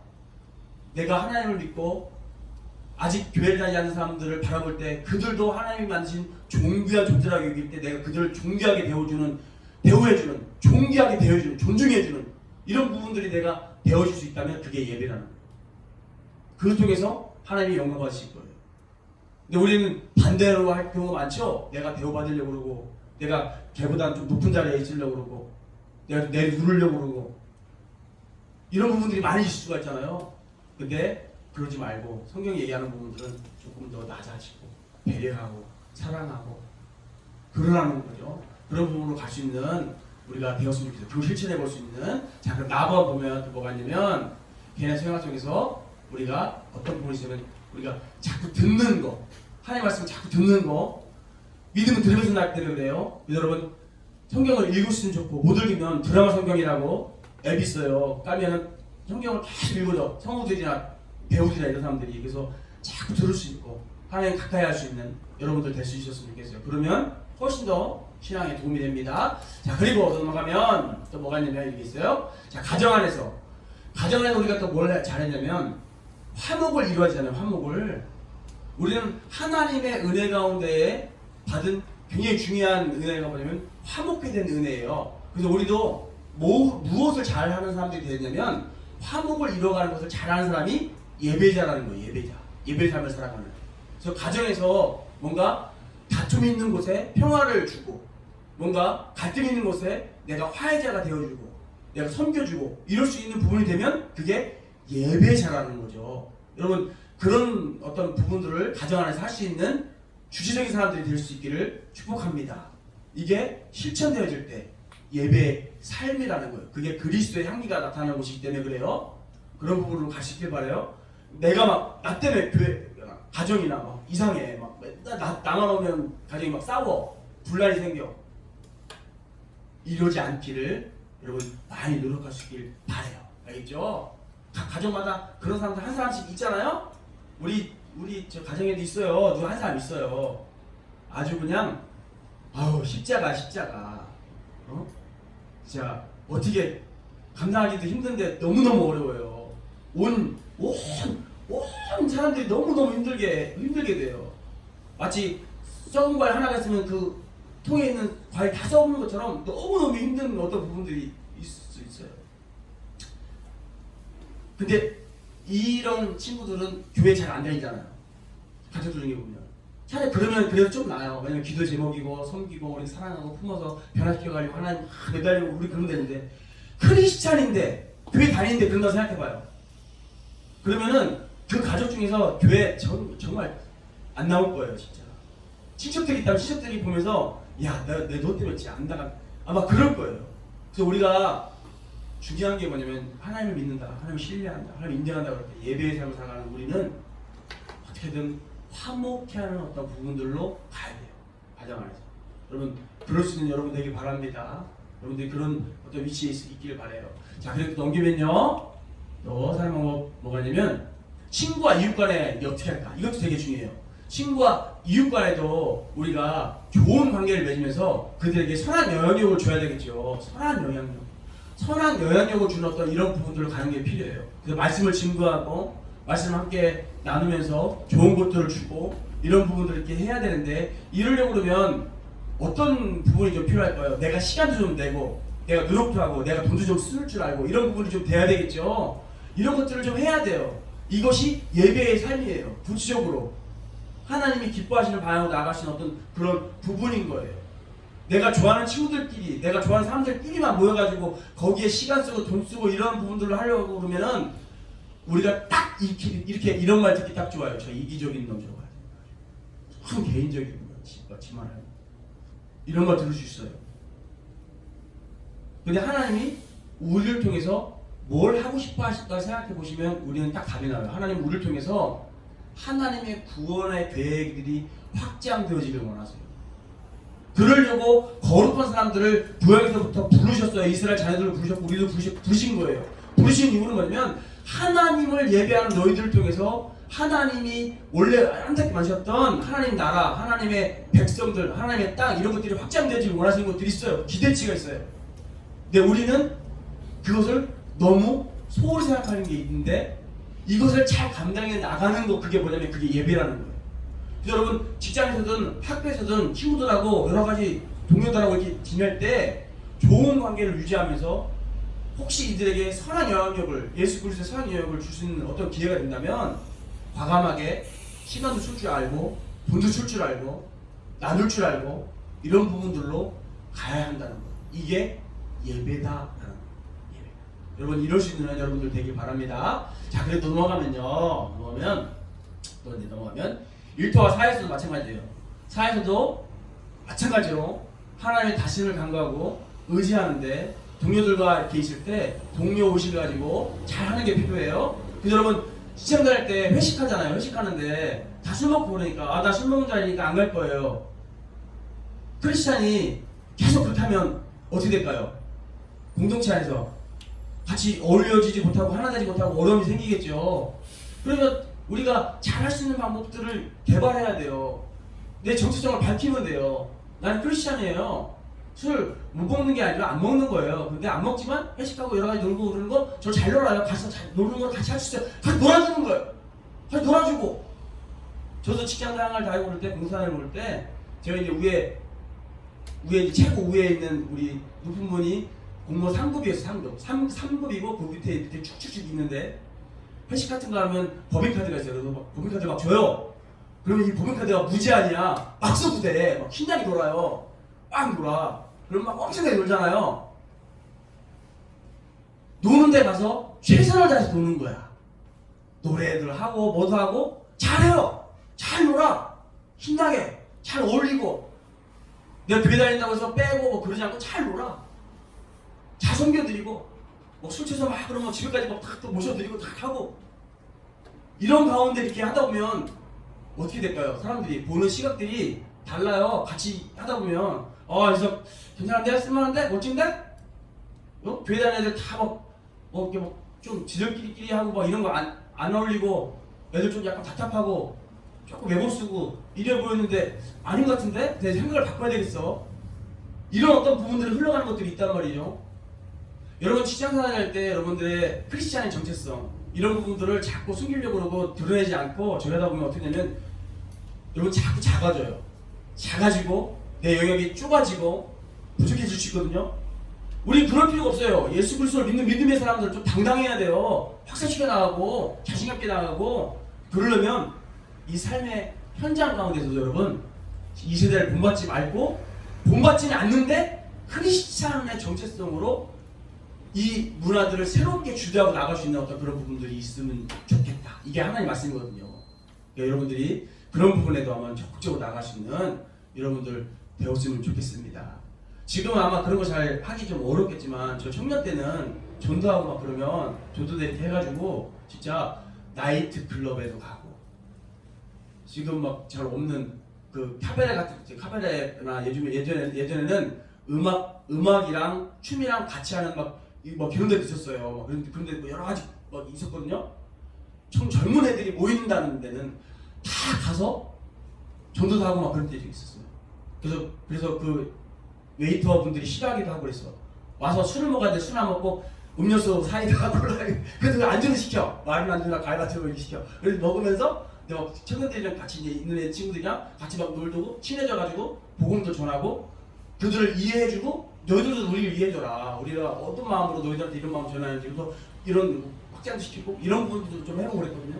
내가 하나님을 믿고 아직 교회를 다니지 않는 사람들을 바라볼 때 그들도 하나님이 만드신 존귀한 존재라고 여길 때 내가 그들을 존귀하게 대우해주는 존귀하게 대해주는 존중해주는 이런 부분들이 내가 배워줄 수 있다면 그게 예배라는 거예요. 그걸 통해서 하나님이 영광 받으실 거예요. 근데 우리는 반대로 할 경우가 많죠. 내가 대우받으려고 그러고 내가 걔보다 좀 높은 자리에 있으려고 그러고 내가 내 누르려고 그러고 이런 부분들이 많이 있을 수가 있잖아요. 근데 그러지 말고 성경이 얘기하는 부분들은 조금 더 낮아지고 배려하고 사랑하고 그러라는 거죠. 그런 부분으로 갈 수 있는 우리가 되었으면 좋겠어요. 그걸 실천해 볼 수 있는. 자, 그럼 나번 보면 또 뭐가 있냐면 개인의 생활 속에서 우리가 어떤 부분이 있으면 우리가 자꾸 듣는 거, 하나님 말씀을 자꾸 듣는 거, 믿음은 들으면서 날 때는 그래요. 여러분 성경을 읽으시면 좋고 못 읽으면 드라마 성경이라고 앱이 있어요. 깔면은 성경을 계속 읽어줘. 성우들이나 배우들이나 이런 사람들이. 그래서 자꾸 들을 수 있고 하나님 가까이 할 수 있는 여러분들 될 수 있었으면 좋겠어요. 그러면 훨씬 더 신앙에 도움이 됩니다. 자, 그리고 넘어가면 또 뭐가 있냐면 이게 있어요. 자, 가정 안에서 우리가 또 뭘 잘했냐면 화목을 이루어지잖아요. 화목을. 우리는 하나님의 은혜 가운데에 받은 굉장히 중요한 은혜가 뭐냐면 화목게 된 은혜예요. 그래서 우리도 무엇을 잘하는 사람들이 되냐면 화목을 이루어가는 것을 잘하는 사람이 예배자라는 거예요. 예배의 삶을 살아가는. 그래서 가정에서 뭔가 다툼 있는 곳에 평화를 주고 뭔가 갈등 있는 곳에 내가 화해자가 되어주고 내가 섬겨주고 이럴 수 있는 부분이 되면 그게 예배자라는 거죠. 여러분 그런 어떤 부분들을 가정 안에서 할 수 있는 주체적인 사람들이 될 수 있기를 축복합니다. 이게 실천되어질 때 예배의 삶이라는 거예요. 그게 그리스도의 향기가 나타나는 곳이기 때문에 그래요. 그런 부분으로 갈 수 있길 바라요. 내가 막 나 때문에 교회 가정이나 막 이상해 막 맨날 나만 오면 가정이 막 싸워 분란이 생겨 이러지 않기를 여러분 많이 노력할 수 있길 바라요. 알겠죠? 각 가정마다 그런 사람들 한 사람씩 있잖아요. 우리 저 가정에도 있어요. 누가 한 사람 있어요. 아주 그냥 아우 십자가 진짜 어떻게 감당하기도 힘든데 너무너무 어려워요. 온 사람들이 너무너무 힘들게 돼요. 마치 썩은 과일 하나가 있으면 그 통에 있는 과일 다 썩는 것처럼 너무너무 힘든 어떤 부분들이 있을 수 있어요. 근데 이런 친구들은 교회 잘 안 다니잖아요. 가족들 중에 보면. 차라리 그러면 그래도 좀 나아요. 왜냐면 기도 제목이고 섬기고 우리 사랑하고 품어서 변화시켜가지고 하나님 매달리고 우리 그러면 되는데 크리스찬인데 교회 다니는데 그런다고 생각해봐요. 그러면은 그 가족 중에서 교회 정말 안 나올 거예요. 진짜. 친척들이 있다면 친척들이 보면서 야, 너 때문에 진짜 안 나가 아마 그럴 거예요. 그래서 우리가 중요한 게 뭐냐면 하나님을 믿는다, 하나님을 신뢰한다, 하나님을 인정한다 그럴 때 예배의 삶을 살아가는 우리는 어떻게든 화목해 하는 어떤 부분들로 가야 돼요. 가정 안에서. 여러분 그럴 수 있는 여러분 되길 바랍니다. 여러분들이 그런 어떤 위치에 있기를 바라요. 자, 그리고 넘기면요. 또 사는 방법 뭐가 있냐면 친구와 이웃 간에 어떻게 할까? 이것도 되게 중요해요. 친구와 이웃 간에도 우리가 좋은 관계를 맺으면서 그들에게 선한 영향력을 줘야 되겠죠. 선한 영향력을 주는 어떤 이런 부분들로 가는 게 필요해요. 그래서 말씀을 증거하고 말씀을 함께 나누면서 좋은 것들을 주고 이런 부분들을 이렇게 해야 되는데 이러려고 그러면 어떤 부분이 좀 필요할까요? 내가 시간도 좀 내고 내가 노력도 하고 내가 돈도 좀 쓸 줄 알고 이런 부분이 좀 돼야 되겠죠. 이런 것들을 좀 해야 돼요. 이것이 예배의 삶이에요. 구체적으로 하나님이 기뻐하시는 방향으로 나가시는 어떤 그런 부분인 거예요. 내가 좋아하는 친구들끼리 내가 좋아하는 사람들끼리만 모여가지고 거기에 시간 쓰고 돈 쓰고 이런 부분들을 하려고 그러면은 우리가 딱 이렇게 이런 말 듣기 딱 좋아요. 저 이기적인 놈 좋아요. 참 개인적인 거지만 이런 말 들을 수 있어요. 근데 하나님이 우리를 통해서 뭘 하고 싶어 하실까 생각해 보시면 우리는 딱 답이 나와요. 하나님 우리를 통해서 하나님의 구원의 계획들이 확장되어지길 원하세요. 그러려고 거룩한 사람들을 구약에서부터 부르셨어요. 이스라엘 자녀들을 부르셨고 우리도 부르신 거예요. 부르신 이유는 뭐냐면 하나님을 예배하는 너희들을 통해서 하나님이 원래 한때께 만드셨던 하나님 나라, 하나님의 백성들, 하나님의 땅 이런 것들이 확장되지 원하시는 것들이 있어요. 기대치가 있어요. 근데 우리는 그것을 너무 소홀히 생각하는 게 있는데 이것을 잘 감당해 나가는 거 그게 뭐냐면 그게 예배라는 거예요. 그래서 여러분 직장에서든 학교에서든 친구들하고 여러 가지 동료들하고 이렇게 지낼 때 좋은 관계를 유지하면서 혹시 이들에게 선한 영향력을 예수 그리스도의 선한 영향력을 줄 수 있는 어떤 기회가 된다면 과감하게 시간도 쓸 줄 알고 돈도 쓸 줄 알고 나눌 줄 알고 이런 부분들로 가야 한다는 거. 이게 예배다라는 거. 예배. 여러분 이럴 수 있는 여러분들 되길 바랍니다. 자, 그래 넘어가면 일터와 사회에서도 마찬가지예요. 사회에서도 마찬가지로 하나님의 다신을 간구하고 의지하는데 동료들과 이렇게 있을 때 동료 의식을 가지고 잘하는 게 필요해요. 그래서 여러분 시장 다닐 때 회식하잖아요. 회식하는데 다 술 먹고 그러니까 나 술 먹는 자리니까 안 갈 거예요. 크리스찬이 계속 그렇게 하면 어떻게 될까요? 공동체 안에서 같이 어울려지지 못하고 하나 되지 못하고 어려움이 생기겠죠. 그러면 우리가 잘할 수 있는 방법들을 개발해야 돼요. 내 정체성을 밝히면 돼요. 나는 크리스찬이에요. 술 못 먹는 게 아니라 안 먹는 거예요. 근데 안 먹지만 회식하고 여러 가지 놀고 그러는 거 저 잘 놀아요. 가서 잘 노는 거 같이 할 수 있어요. 같이 놀아주는 거예요. 같이 놀아주고. 저도 직장 생활 다니고 그럴 때 공사를 볼 때 제가 이제 위에 이제 최고 위에 있는 우리 높은 분이 공모 3급이었어요. 3급이고 그 밑에 쭉쭉쭉 있는데 회식 같은 거 하면 법인카드가 있어요. 그래서 막 법인카드 막 줘요. 그러면 이 법인카드가 무제한이야. 막 써도 돼. 막 신나게 놀아요. 막 놀아. 그럼 막 엄청나게 놀잖아요. 노는 데 가서 최선을 다해서 노는 거야. 노래들 하고 뭐도 하고 잘해요. 잘 놀아. 신나게 잘 어울리고 내가 교회 다닌다고 해서 빼고 뭐 그러지 않고 잘 놀아. 잘 섬겨드리고 뭐 술 취해서 막 그러면 집에까지 막 탁 모셔드리고 탁 하고 이런 가운데 이렇게 하다 보면 어떻게 될까요? 사람들이 보는 시각들이 달라요. 같이 하다 보면 그래서 괜찮은데? 쓸만한데? 멋진데? 교회 다니는 애들 다 이렇게 좀 지들끼리 하고 막 이런 거 안 어울리고 애들 좀 약간 답답하고 조금 외모 쓰고 이래 보였는데 아닌 것 같은데? 내 생각을 바꿔야 되겠어. 이런 어떤 부분들이 흘러가는 것들이 있단 말이죠. 여러분 직장생활 할 때 여러분들의 크리스찬의 정체성 이런 부분들을 자꾸 숨기려고 그러고 드러내지 않고 저러다 보면 어떻게 되냐면 여러분 자꾸 작아져요. 작아지고 내 영역이 좁아지고 부족해질 수 있거든요. 우리 그럴 필요가 없어요. 예수 그리스도를 믿는 믿음의 사람들 좀 당당해야 돼요. 확산시켜 나가고 자신감 있게 나가고 그러려면 이 삶의 현장 가운데서도 여러분 이 세대를 본받지 말고 본받지는 않는데 크리스찬의 정체성으로 이 문화들을 새롭게 주도하고 나갈 수 있는 어떤 그런 부분들이 있으면 좋겠다. 이게 하나님의 말씀이거든요. 그러니까 여러분들이 그런 부분에도 아마 적극적으로 나갈 수 있는 여러분들 배웠으면 좋겠습니다. 지금은 아마 그런 거 잘 하기 좀 어렵겠지만 저 청년 때는 전도하고 막 그러면 전도대 이렇게 해가지고 진짜 나이트 클럽에도 가고 지금 막 잘 없는 그 카바레 같은 카바레나 예전에는 음악이랑 춤이랑 같이 하는 막 그런 데도 있었어요. 그런데 뭐 여러 가지 막 있었거든요. 좀 젊은 애들이 모인다는 데는 다 가서 전도도 하고 막 그런 데도 있었어요. 그래서 그 웨이터 분들이 싫어하기도 하고 그랬어. 와서 술을 먹었는데 술 안 먹고 음료수 사이다 콜라 그래서 안주를 시켜. 와인 안주나 과일 안주를 시켜. 그래서 먹으면서 내가 청년들이랑 같이 이제 있는 애 친구들이랑 같이 막 놀고 친해져가지고 복음도 전하고 그들을 이해해주고 너희들도 우리를 이해해줘라. 우리가 어떤 마음으로 너희들한테 이런 마음 전하는지 그래서 이런 확장도 시키고 이런 부분도 좀 해보고 그랬거든요.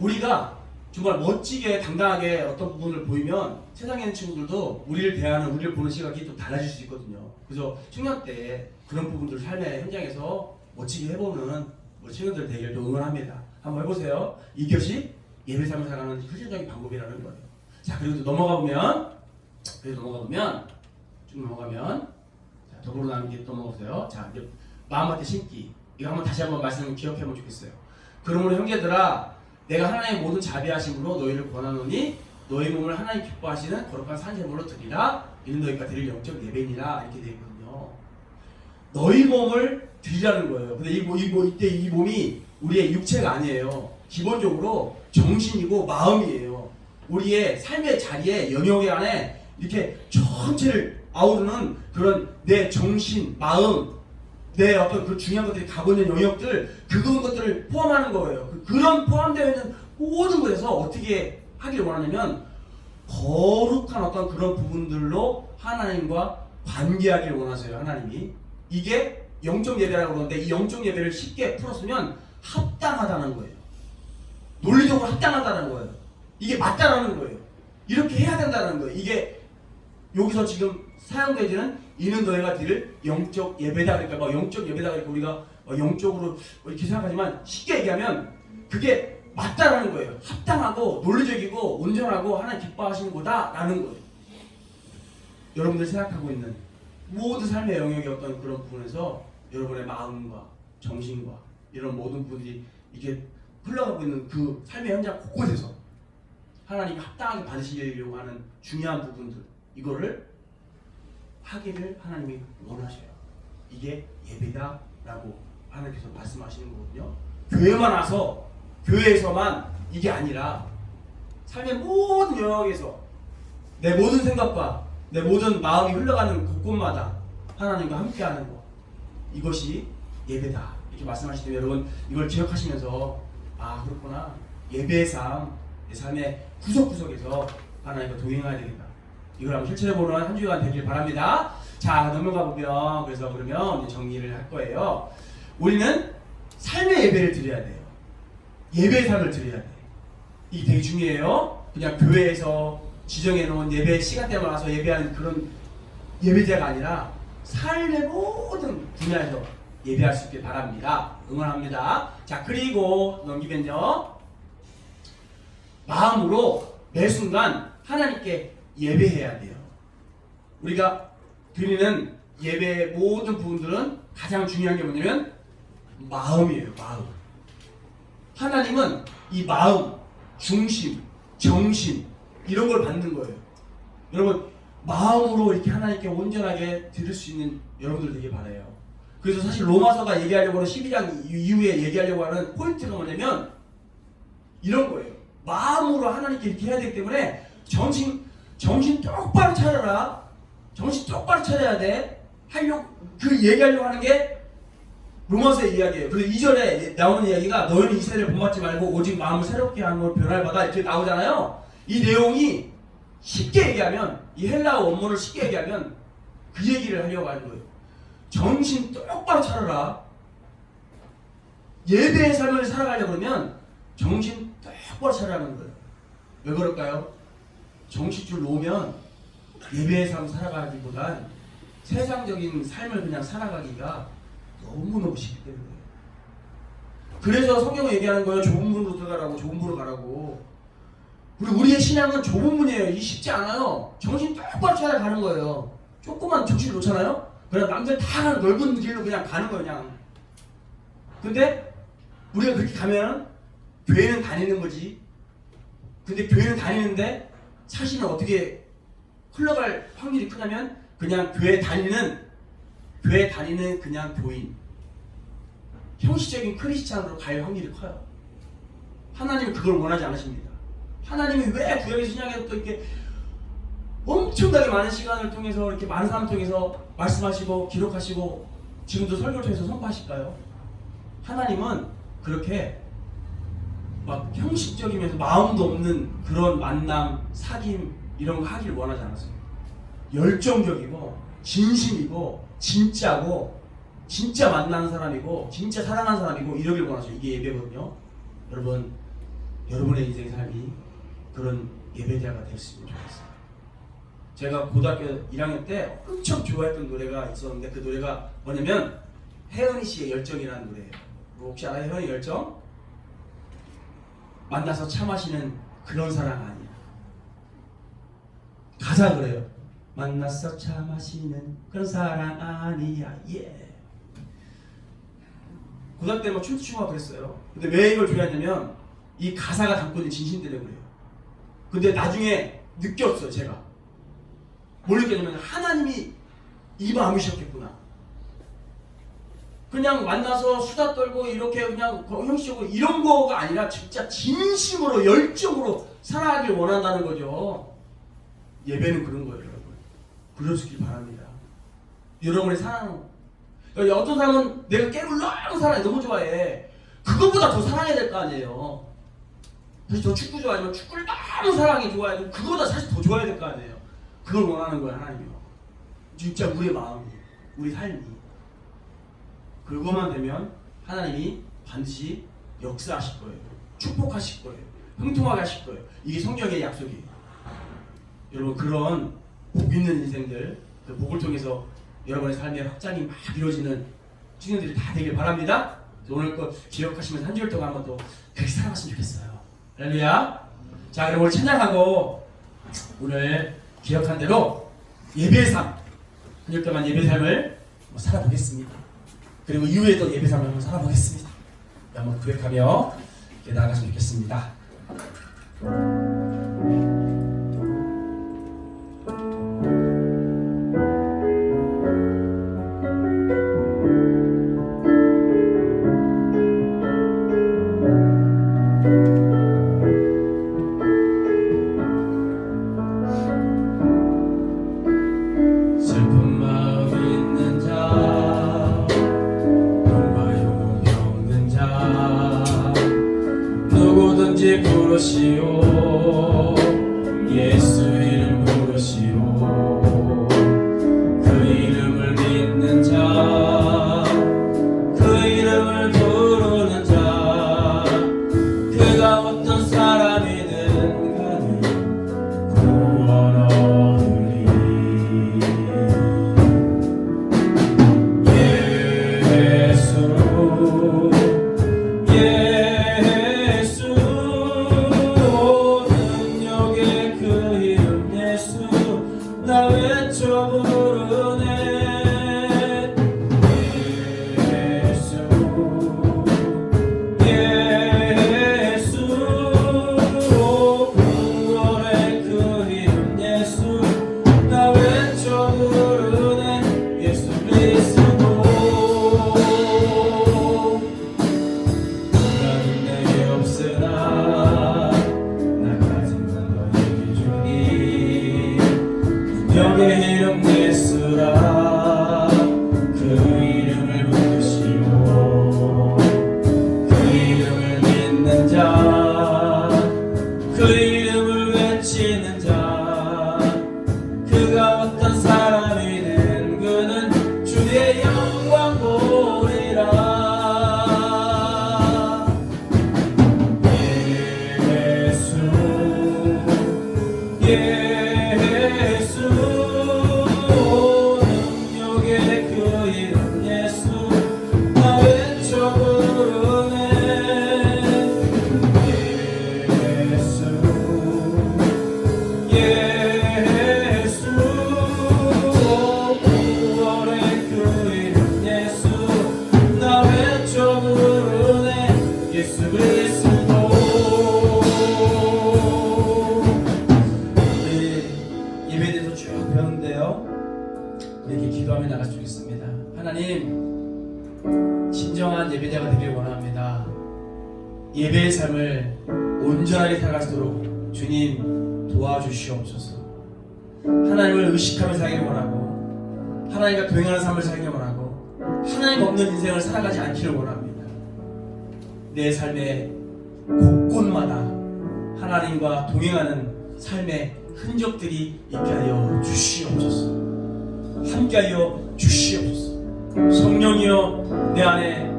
우리가 정말 멋지게 당당하게 어떤 부분을 보이면 세상에 있는 친구들도 우리를 대하는 우리를 보는 시각이 좀 달라질 수 있거든요. 그래서 청년 때 그런 부분들 삶의 현장에서 멋지게 해보는 우리 친구들 되기를 또 응원합니다. 한번 해보세요. 이것이 예배 삶을 살아가는 현실적인 방법이라는 거예요. 자, 그리고 또 넘어가 보면 자, 더불어 나누기 또 넘어가세요. 자, 이제 마음밭에 심기 이거 한번 다시 한번 말씀을 기억해보면 좋겠어요. 그러므로 형제들아 내가 하나님의 모든 자비하심으로 너희를 권하노니 너희 몸을 하나님 기뻐하시는 거룩한 산제물로 드리라. 이는 너희가 드릴 영적 예배니라. 이렇게 되어 있거든요. 너희 몸을 드리라는 거예요. 근데 이때 이 몸이 우리의 육체가 아니에요. 기본적으로 정신이고 마음이에요. 우리의 삶의 자리에 영역 안에 이렇게 전체를 아우르는 그런 내 정신, 마음, 내 어떤 그 중요한 것들이 가고 있는 영역들, 그런 것들을 포함하는 거예요. 그런 포함되어 있는 모든 것에서 어떻게 하기를 원하냐면 거룩한 어떤 그런 부분들로 하나님과 관계하기를 원하세요. 하나님이. 이게 영적 예배라고 그러는데 이 영적 예배를 쉽게 풀었으면 합당하다는 거예요. 논리적으로 합당하다는 거예요. 이게 맞다라는 거예요. 이렇게 해야 된다는 거예요. 이게 여기서 지금 사용되지는 이는 너희가 드릴 영적 예배다. 그러니까 뭐 영적 예배다. 그러니까 우리가 영적으로 이렇게 생각하지만 쉽게 얘기하면 그게 맞다라는 거예요. 합당하고 논리적이고 온전하고 하나님 기뻐하시는 거다라는 거예요. 여러분들이 생각하고 있는 모든 삶의 영역의 어떤 그런 부분에서 여러분의 마음과 정신과 이런 모든 부분들이 이렇게 흘러가고 있는 그 삶의 현장 곳곳에서 하나님이 합당하게 받으시려고 하는 중요한 부분들, 이거를 하기를 하나님이 원하셔요. 이게 예배다라고 하나님께서 말씀하시는 거거든요. 교회만 와서, 교회에서만 이게 아니라 삶의 모든 영역에서 내 모든 생각과 내 모든 마음이 흘러가는 곳곳마다 하나님과 함께하는 것, 이것이 예배다 이렇게 말씀하시면 여러분 이걸 기억하시면서 아 그렇구나, 예배의 삶, 내 삶의 구석구석에서 하나님과 동행해야 되겠다, 이걸 한번 실천해보는 한 주간 되길 바랍니다. 자, 넘어가 보면 그러면 이제 정리를 할 거예요. 우리는 삶의 예배를 드려야 돼요. 예배의 삶을 드려야 돼. 이게 되게 중요해요. 그냥 교회에서 지정해 놓은 예배 시간대만 와서 예배하는 그런 예배자가 아니라 삶의 모든 분야에서 예배할 수 있길 바랍니다. 응원합니다. 자, 그리고 넘기면요, 마음으로 매 순간 하나님께 예배해야 돼요. 우리가 드리는 예배의 모든 부분들은 가장 중요한 게 뭐냐면 마음이에요. 마음. 하나님은 이 마음, 중심, 정신 이런 걸 받는 거예요. 여러분 마음으로 이렇게 하나님께 온전하게 드릴 수 있는 여러분들 되길 바라요. 그래서 사실 로마서가 얘기하려고 하는 12장 이후에 얘기하려고 하는 포인트가 뭐냐면 이런 거예요. 마음으로 하나님께 이렇게 해야 되기 때문에 정신 똑바로 차려라. 정신 똑바로 차려야 돼. 얘기하려고 하는 게 로마서의 이야기예요. 그래서 2절에 나오는 이야기가 너희는 이세를 본받지 말고 오직 마음을 새롭게 하는 걸 변화를 받아 이렇게 나오잖아요. 이 내용이 쉽게 얘기하면, 이 헬라어 원문을 쉽게 얘기하면 그 얘기를 하려고 하는 거예요. 정신 똑바로 차려라. 예배의 삶을 살아가려고 그러면 정신 똑바로 차려라는 거예요. 왜 그럴까요? 정신줄 놓으면 예배의 삶 살아가기보단 세상적인 삶을 그냥 살아가기가 너무너무 쉽기 때문에. 그래서 성경은 얘기하는 거예요. 좁은 문으로 들어가라고, 좁은 문으로 가라고. 우리의 신앙은 좁은 문이에요. 이게 쉽지 않아요. 정신 똑바로 차려 가는 거예요. 조금만 정신 놓잖아요? 그냥 남들 다 가는 넓은 길로 그냥 가는 거예요. 그냥. 근데 우리가 그렇게 가면 교회는 다니는 거지. 근데 교회는 다니는데 사실은 어떻게 흘러갈 확률이 크냐면 그냥 교회 다니는 그냥 교인, 형식적인 크리스찬으로 갈 확률이 커요. 하나님은 그걸 원하지 않으십니다. 하나님이 왜 구약의 신약에서 또 이렇게 엄청나게 많은 시간을 통해서 이렇게 많은 사람을 통해서 말씀하시고 기록하시고 지금도 설교를 통해서 선포하실까요? 하나님은 그렇게 막 형식적이면서 마음도 없는 그런 만남, 사귐 이런 거 하기를 원하지 않았어요. 열정적이고 진심이고 진짜고 진짜 만나는 사람이고 진짜 사랑하는 사람이고 이러길 원하죠. 이게 예배거든요. 여러분, 여러분의 인생 삶이 그런 예배자가 됐으면 좋겠어요. 제가 고등학교 1학년 때 엄청 좋아했던 노래가 있었는데 그 노래가 뭐냐면 혜은이 씨의 열정이라는 노래예요. 혹시 알아요? 혜은이 열정? 만나서 차 마시는 그런 사랑 아니야. 가사 그래요. 만나서 차 마시는 그런 사랑 아니야. 예. 고등학교 때 막 춤도 추고 그랬어요. 근데 왜 이걸 좋아했냐면 이 가사가 담고 있는 진심 때문에 그래요. 근데 나중에 느꼈어요. 제가 뭘 느꼈냐면 하나님이 이 마음이셨겠구나. 그냥 만나서 수다 떨고 이렇게 그냥 형식적으로 이런 거가 아니라 진짜 진심으로 열정으로 살아가길 원한다는 거죠. 예배는 그런 거예요, 여러분. 그러시길 바랍니다. 여러분의 사랑. 어떤 사람은 내가 깨물 너무 사랑해, 너무 좋아해. 그것보다 더 사랑해야 될 거 아니에요. 사실 저 축구 좋아하지만 축구를 너무 사랑해, 좋아해. 그거보다 사실 더 좋아야 될 거 아니에요. 그걸 원하는 거예요, 하나님이요. 진짜 우리의 마음이, 우리 삶이. 그거만 되면 하나님이 반드시 역사하실 거예요. 축복하실 거예요. 형통하게 하실 거예요. 이게 성경의 약속이에요. 여러분, 그런 복 있는 인생들, 그 복을 통해서 여러분의 삶의 확장이 막 이루어지는 청년들이 다 되길 바랍니다. 오늘 거 기억하시면서 한 주일 동안 한번 또 그렇게 살아봤으면 좋겠어요. 할렐루야. 자, 그럼 오늘 찬양하고 오늘 기억한 대로 예배의 삶, 한 주일 동안 예배의 삶을 살아보겠습니다. 그리고 이후에도 예배 삶을 한번 살아보겠습니다. 한번 고백하며 나아갔으면 좋겠습니다. 슬픈 마음 있는 자, 병 겪는 자, 누구든지 부르시오. 예수 이름 부르시오. 그 이름을 믿는 자, 그 이름을 부르는 자, 그가 어떤 사람이든 그는 구원 얻으리. 예수 능력의 그 이름 예수 나 외쳐 부르네. 예수 구원의 그 이름 예수 나 외쳐 부르네. 예수 그리스도 나는 내게 없으나 나 가진 건 너에게 주니. 능력의 이름 예수라 그 이름을 부르시오. 그 이름을 믿는 자, 그 이름을 외치는 자, 그가 어떤 사람이든 그는 주의 영광 보리라. 예수 능력의 그 이름 예수 나 외쳐 부르네. 예수 구원의 그 이름 예수 나 외쳐 부르네. 예수 그리스도. 예배에 대해서 쭉 배웠는데요. 이렇게 기도하며 나갔으면 좋겠습니다. 하나님, 진정한 예배자가 되길 원합니다. 예배의 삶을 온전하게 살아갈 수 있도록 주님 도와주시옵소서. 하나님을 의식하며 살기를 원하고 하나님과 동행하는 삶을 살기를 원하고 하나님 없는 인생을 살아가지 않기를 원합니다. 내 삶의 곳곳마다 하나님과 동행하는 삶의 흔적들이 있게 하여 주시옵소서. 함께하여 주시옵소서. 성령이여 내 안에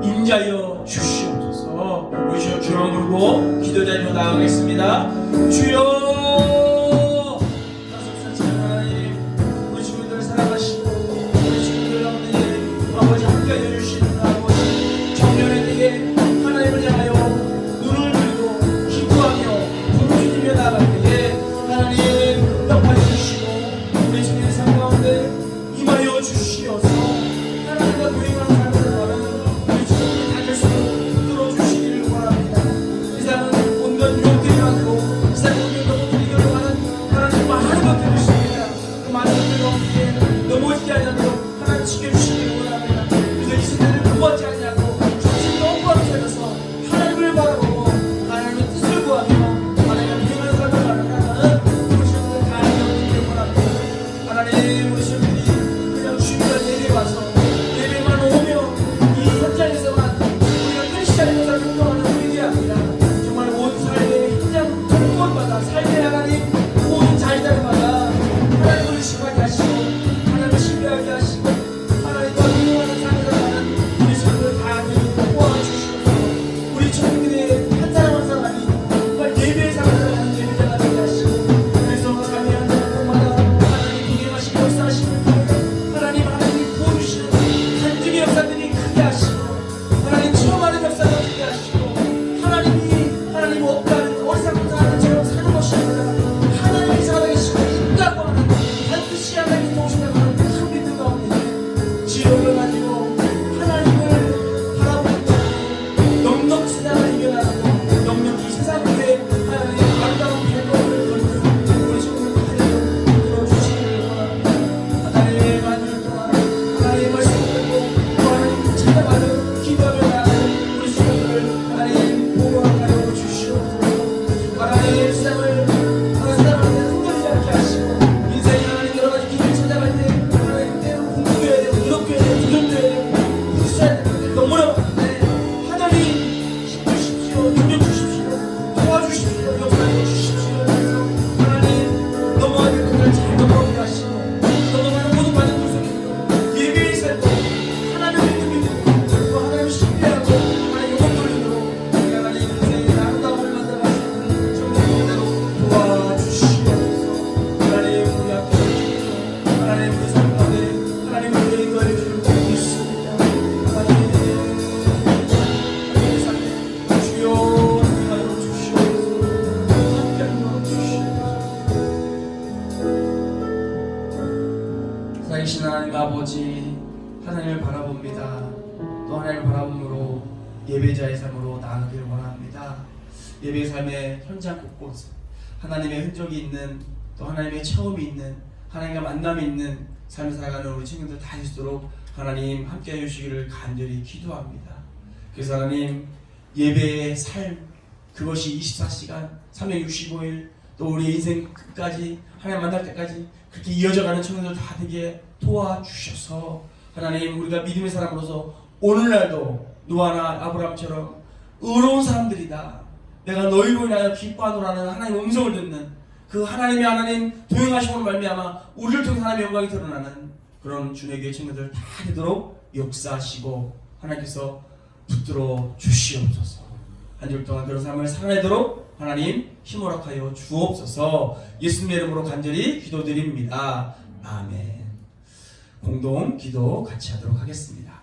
임자여 주시옵소서. 우리 주여 주여 부르고 기도 자리로 나가겠습니다. 주여 다섯살 하나님, 우리 주님들 사랑하시고 우리 주님들 아버지 아버지 함께하여 주시는 아버지 정령에게 하나님을 향하여 눈을 들고 기도하며 부르짖으며 나갈 때에 하나님 역할해 주시고 우리 주님의 삶 가운데 임하여 주시어서 하나님과 동행하는 사람들과는 우리 주님이 다닐 수 있도록 붙들어 주시기를 원합니다. 이 세상은 온갖 유혹들이 많고 이 세상은 온갖 예배자의 삶으로 나누길 원합니다. 예배 삶의 현장 곳곳 하나님의 흔적이 있는, 또 하나님의 체험이 있는, 하나님과 만남이 있는 삶을 살아가는 우리 친구들 다 있도록 하나님 함께해 주시기를 간절히 기도합니다. 그래서 하나님 예배의 삶, 그것이 24시간 365일 또 우리 인생 끝까지 하나님 만날 때까지 그렇게 이어져가는 청년들 다 되게 도와주셔서 하나님 우리가 믿음의 사람으로서 오늘날도 노아나 아브라함처럼 의로운 사람들이다, 내가 너희로 인하여 기뻐하노라는 하나님의 음성을 듣는 그 하나님의 하나님 동행하심으로 말미암아 우리를 통해 하나님의 영광이 드러나는 그런 주의 교회 친구들 다 되도록 역사하시고 하나님께서 붙들어 주시옵소서. 한 주 동안 그런 삶을 살아내도록 하나님 힘으로하여 주옵소서. 예수님의 이름으로 간절히 기도드립니다. 아멘. 공동 기도 같이 하도록 하겠습니다.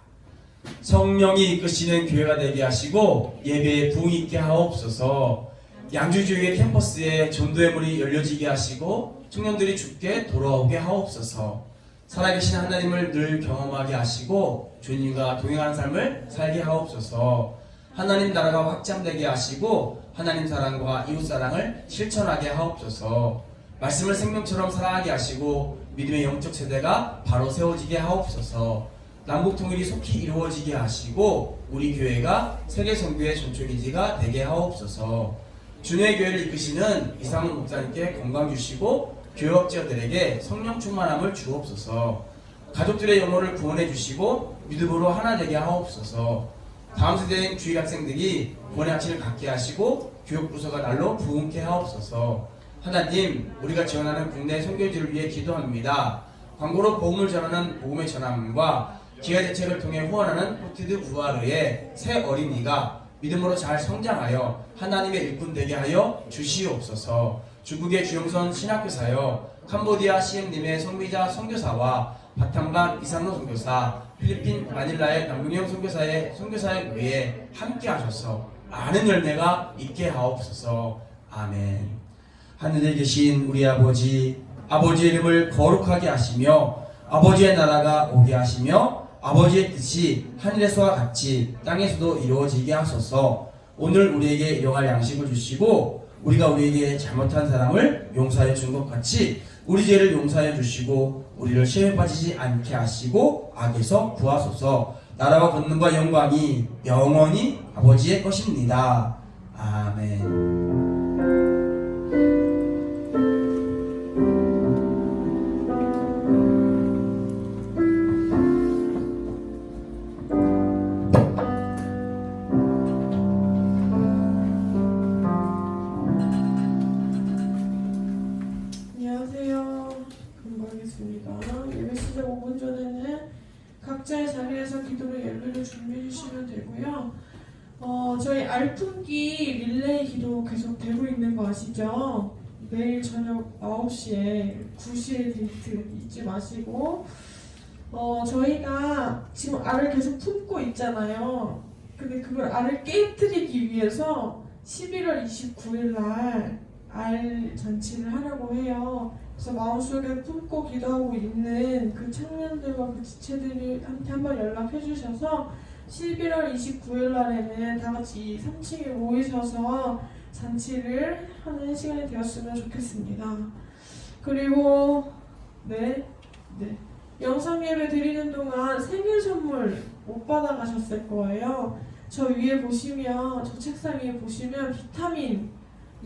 성령이 이끄시는 교회가 되게 하시고 예배에 부흥이 있게 하옵소서. 양주교회 캠퍼스에 전도의 문이 열려지게 하시고 청년들이 주께 돌아오게 하옵소서. 살아계신 하나님을 늘 경험하게 하시고 주님과 동행하는 삶을 살게 하옵소서. 하나님 나라가 확장되게 하시고 하나님 사랑과 이웃 사랑을 실천하게 하옵소서. 말씀을 생명처럼 살아가게 하시고 믿음의 영적 세대가 바로 세워지게 하옵소서. 남북 통일이 속히 이루어지게 하시고 우리 교회가 세계 선교의 전초기지가 되게 하옵소서. 주님의 교회를 이끄시는 이상훈 목사님께 건강 주시고 교역자들에게 성령 충만함을 주옵소서. 가족들의 영혼을 구원해 주시고 믿음으로 하나 되게 하옵소서. 다음 세대인 주일 학생들이 구원의 확신을 갖게 하시고 교육부서가 날로 부흥케 하옵소서. 하나님, 우리가 지원하는 국내 선교지를 위해 기도합니다. 광고로 복음을 전하는 복음의 전함과 기회 대책을 통해 후원하는 포티드 부아르의 새 어린이가 믿음으로 잘 성장하여 하나님의 일꾼 되게 하여 주시옵소서. 중국의 주영선 신학교사여, 캄보디아 시엠님의 성미자 선교사와 바탕반 이상로 선교사, 필리핀 마닐라의 남궁영 선교사의 선교사역 외에 함께 하셔서 많은 열매가 있게 하옵소서. 아멘. 하늘에 계신 우리 아버지, 아버지의 이름을 거룩하게 하시며 아버지의 나라가 오게 하시며 아버지의 뜻이 하늘에서와 같이 땅에서도 이루어지게 하소서. 오늘 우리에게 일용할 양식을 주시고 우리가 우리에게 잘못한 사람을 용서하여 준 것 같이 우리 죄를 용서하여 주시고 우리를 시험에 빠지지 않게 하시고 악에서 구하소서. 나라와 권능과 영광이 영원히 아버지의 것입니다. 아멘. 예배 시작 5분 전에는 각자의 자리에서 기도를 예배를 준비해 주시면 되고요. 저희 알품기 릴레이 기도 계속 되고 있는 거 아시죠? 내일 저녁 9시에 9시에 데이트 잊지 마시고 저희가 지금 알을 계속 품고 있잖아요. 근데 그걸 알을 깨뜨리기 위해서 11월 29일 날 알 잔치를 하려고 해요. 그래서 마음속에 품고 기도하고 있는 그 청년들과 그 지체들한테 한번 연락해 주셔서 11월 29일 날에는 다 같이 3층에 모이셔서 잔치를 하는 시간이 되었으면 좋겠습니다. 그리고 영상 예배 드리는 동안 생일 선물 못 받아가셨을 거예요. 저 위에 보시면, 저 책상 위에 보시면 비타민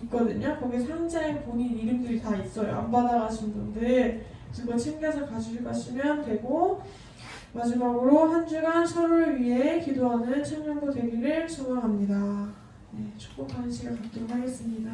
있거든요. 거기 상자에 본인 이름들이 다 있어요. 안 받아가신 분들 그거 챙겨서 가져가시면 되고, 마지막으로 한 주간 서로를 위해 기도하는 청년부 되기를 소망합니다. 축복하는 시간 갖도록 하겠습니다.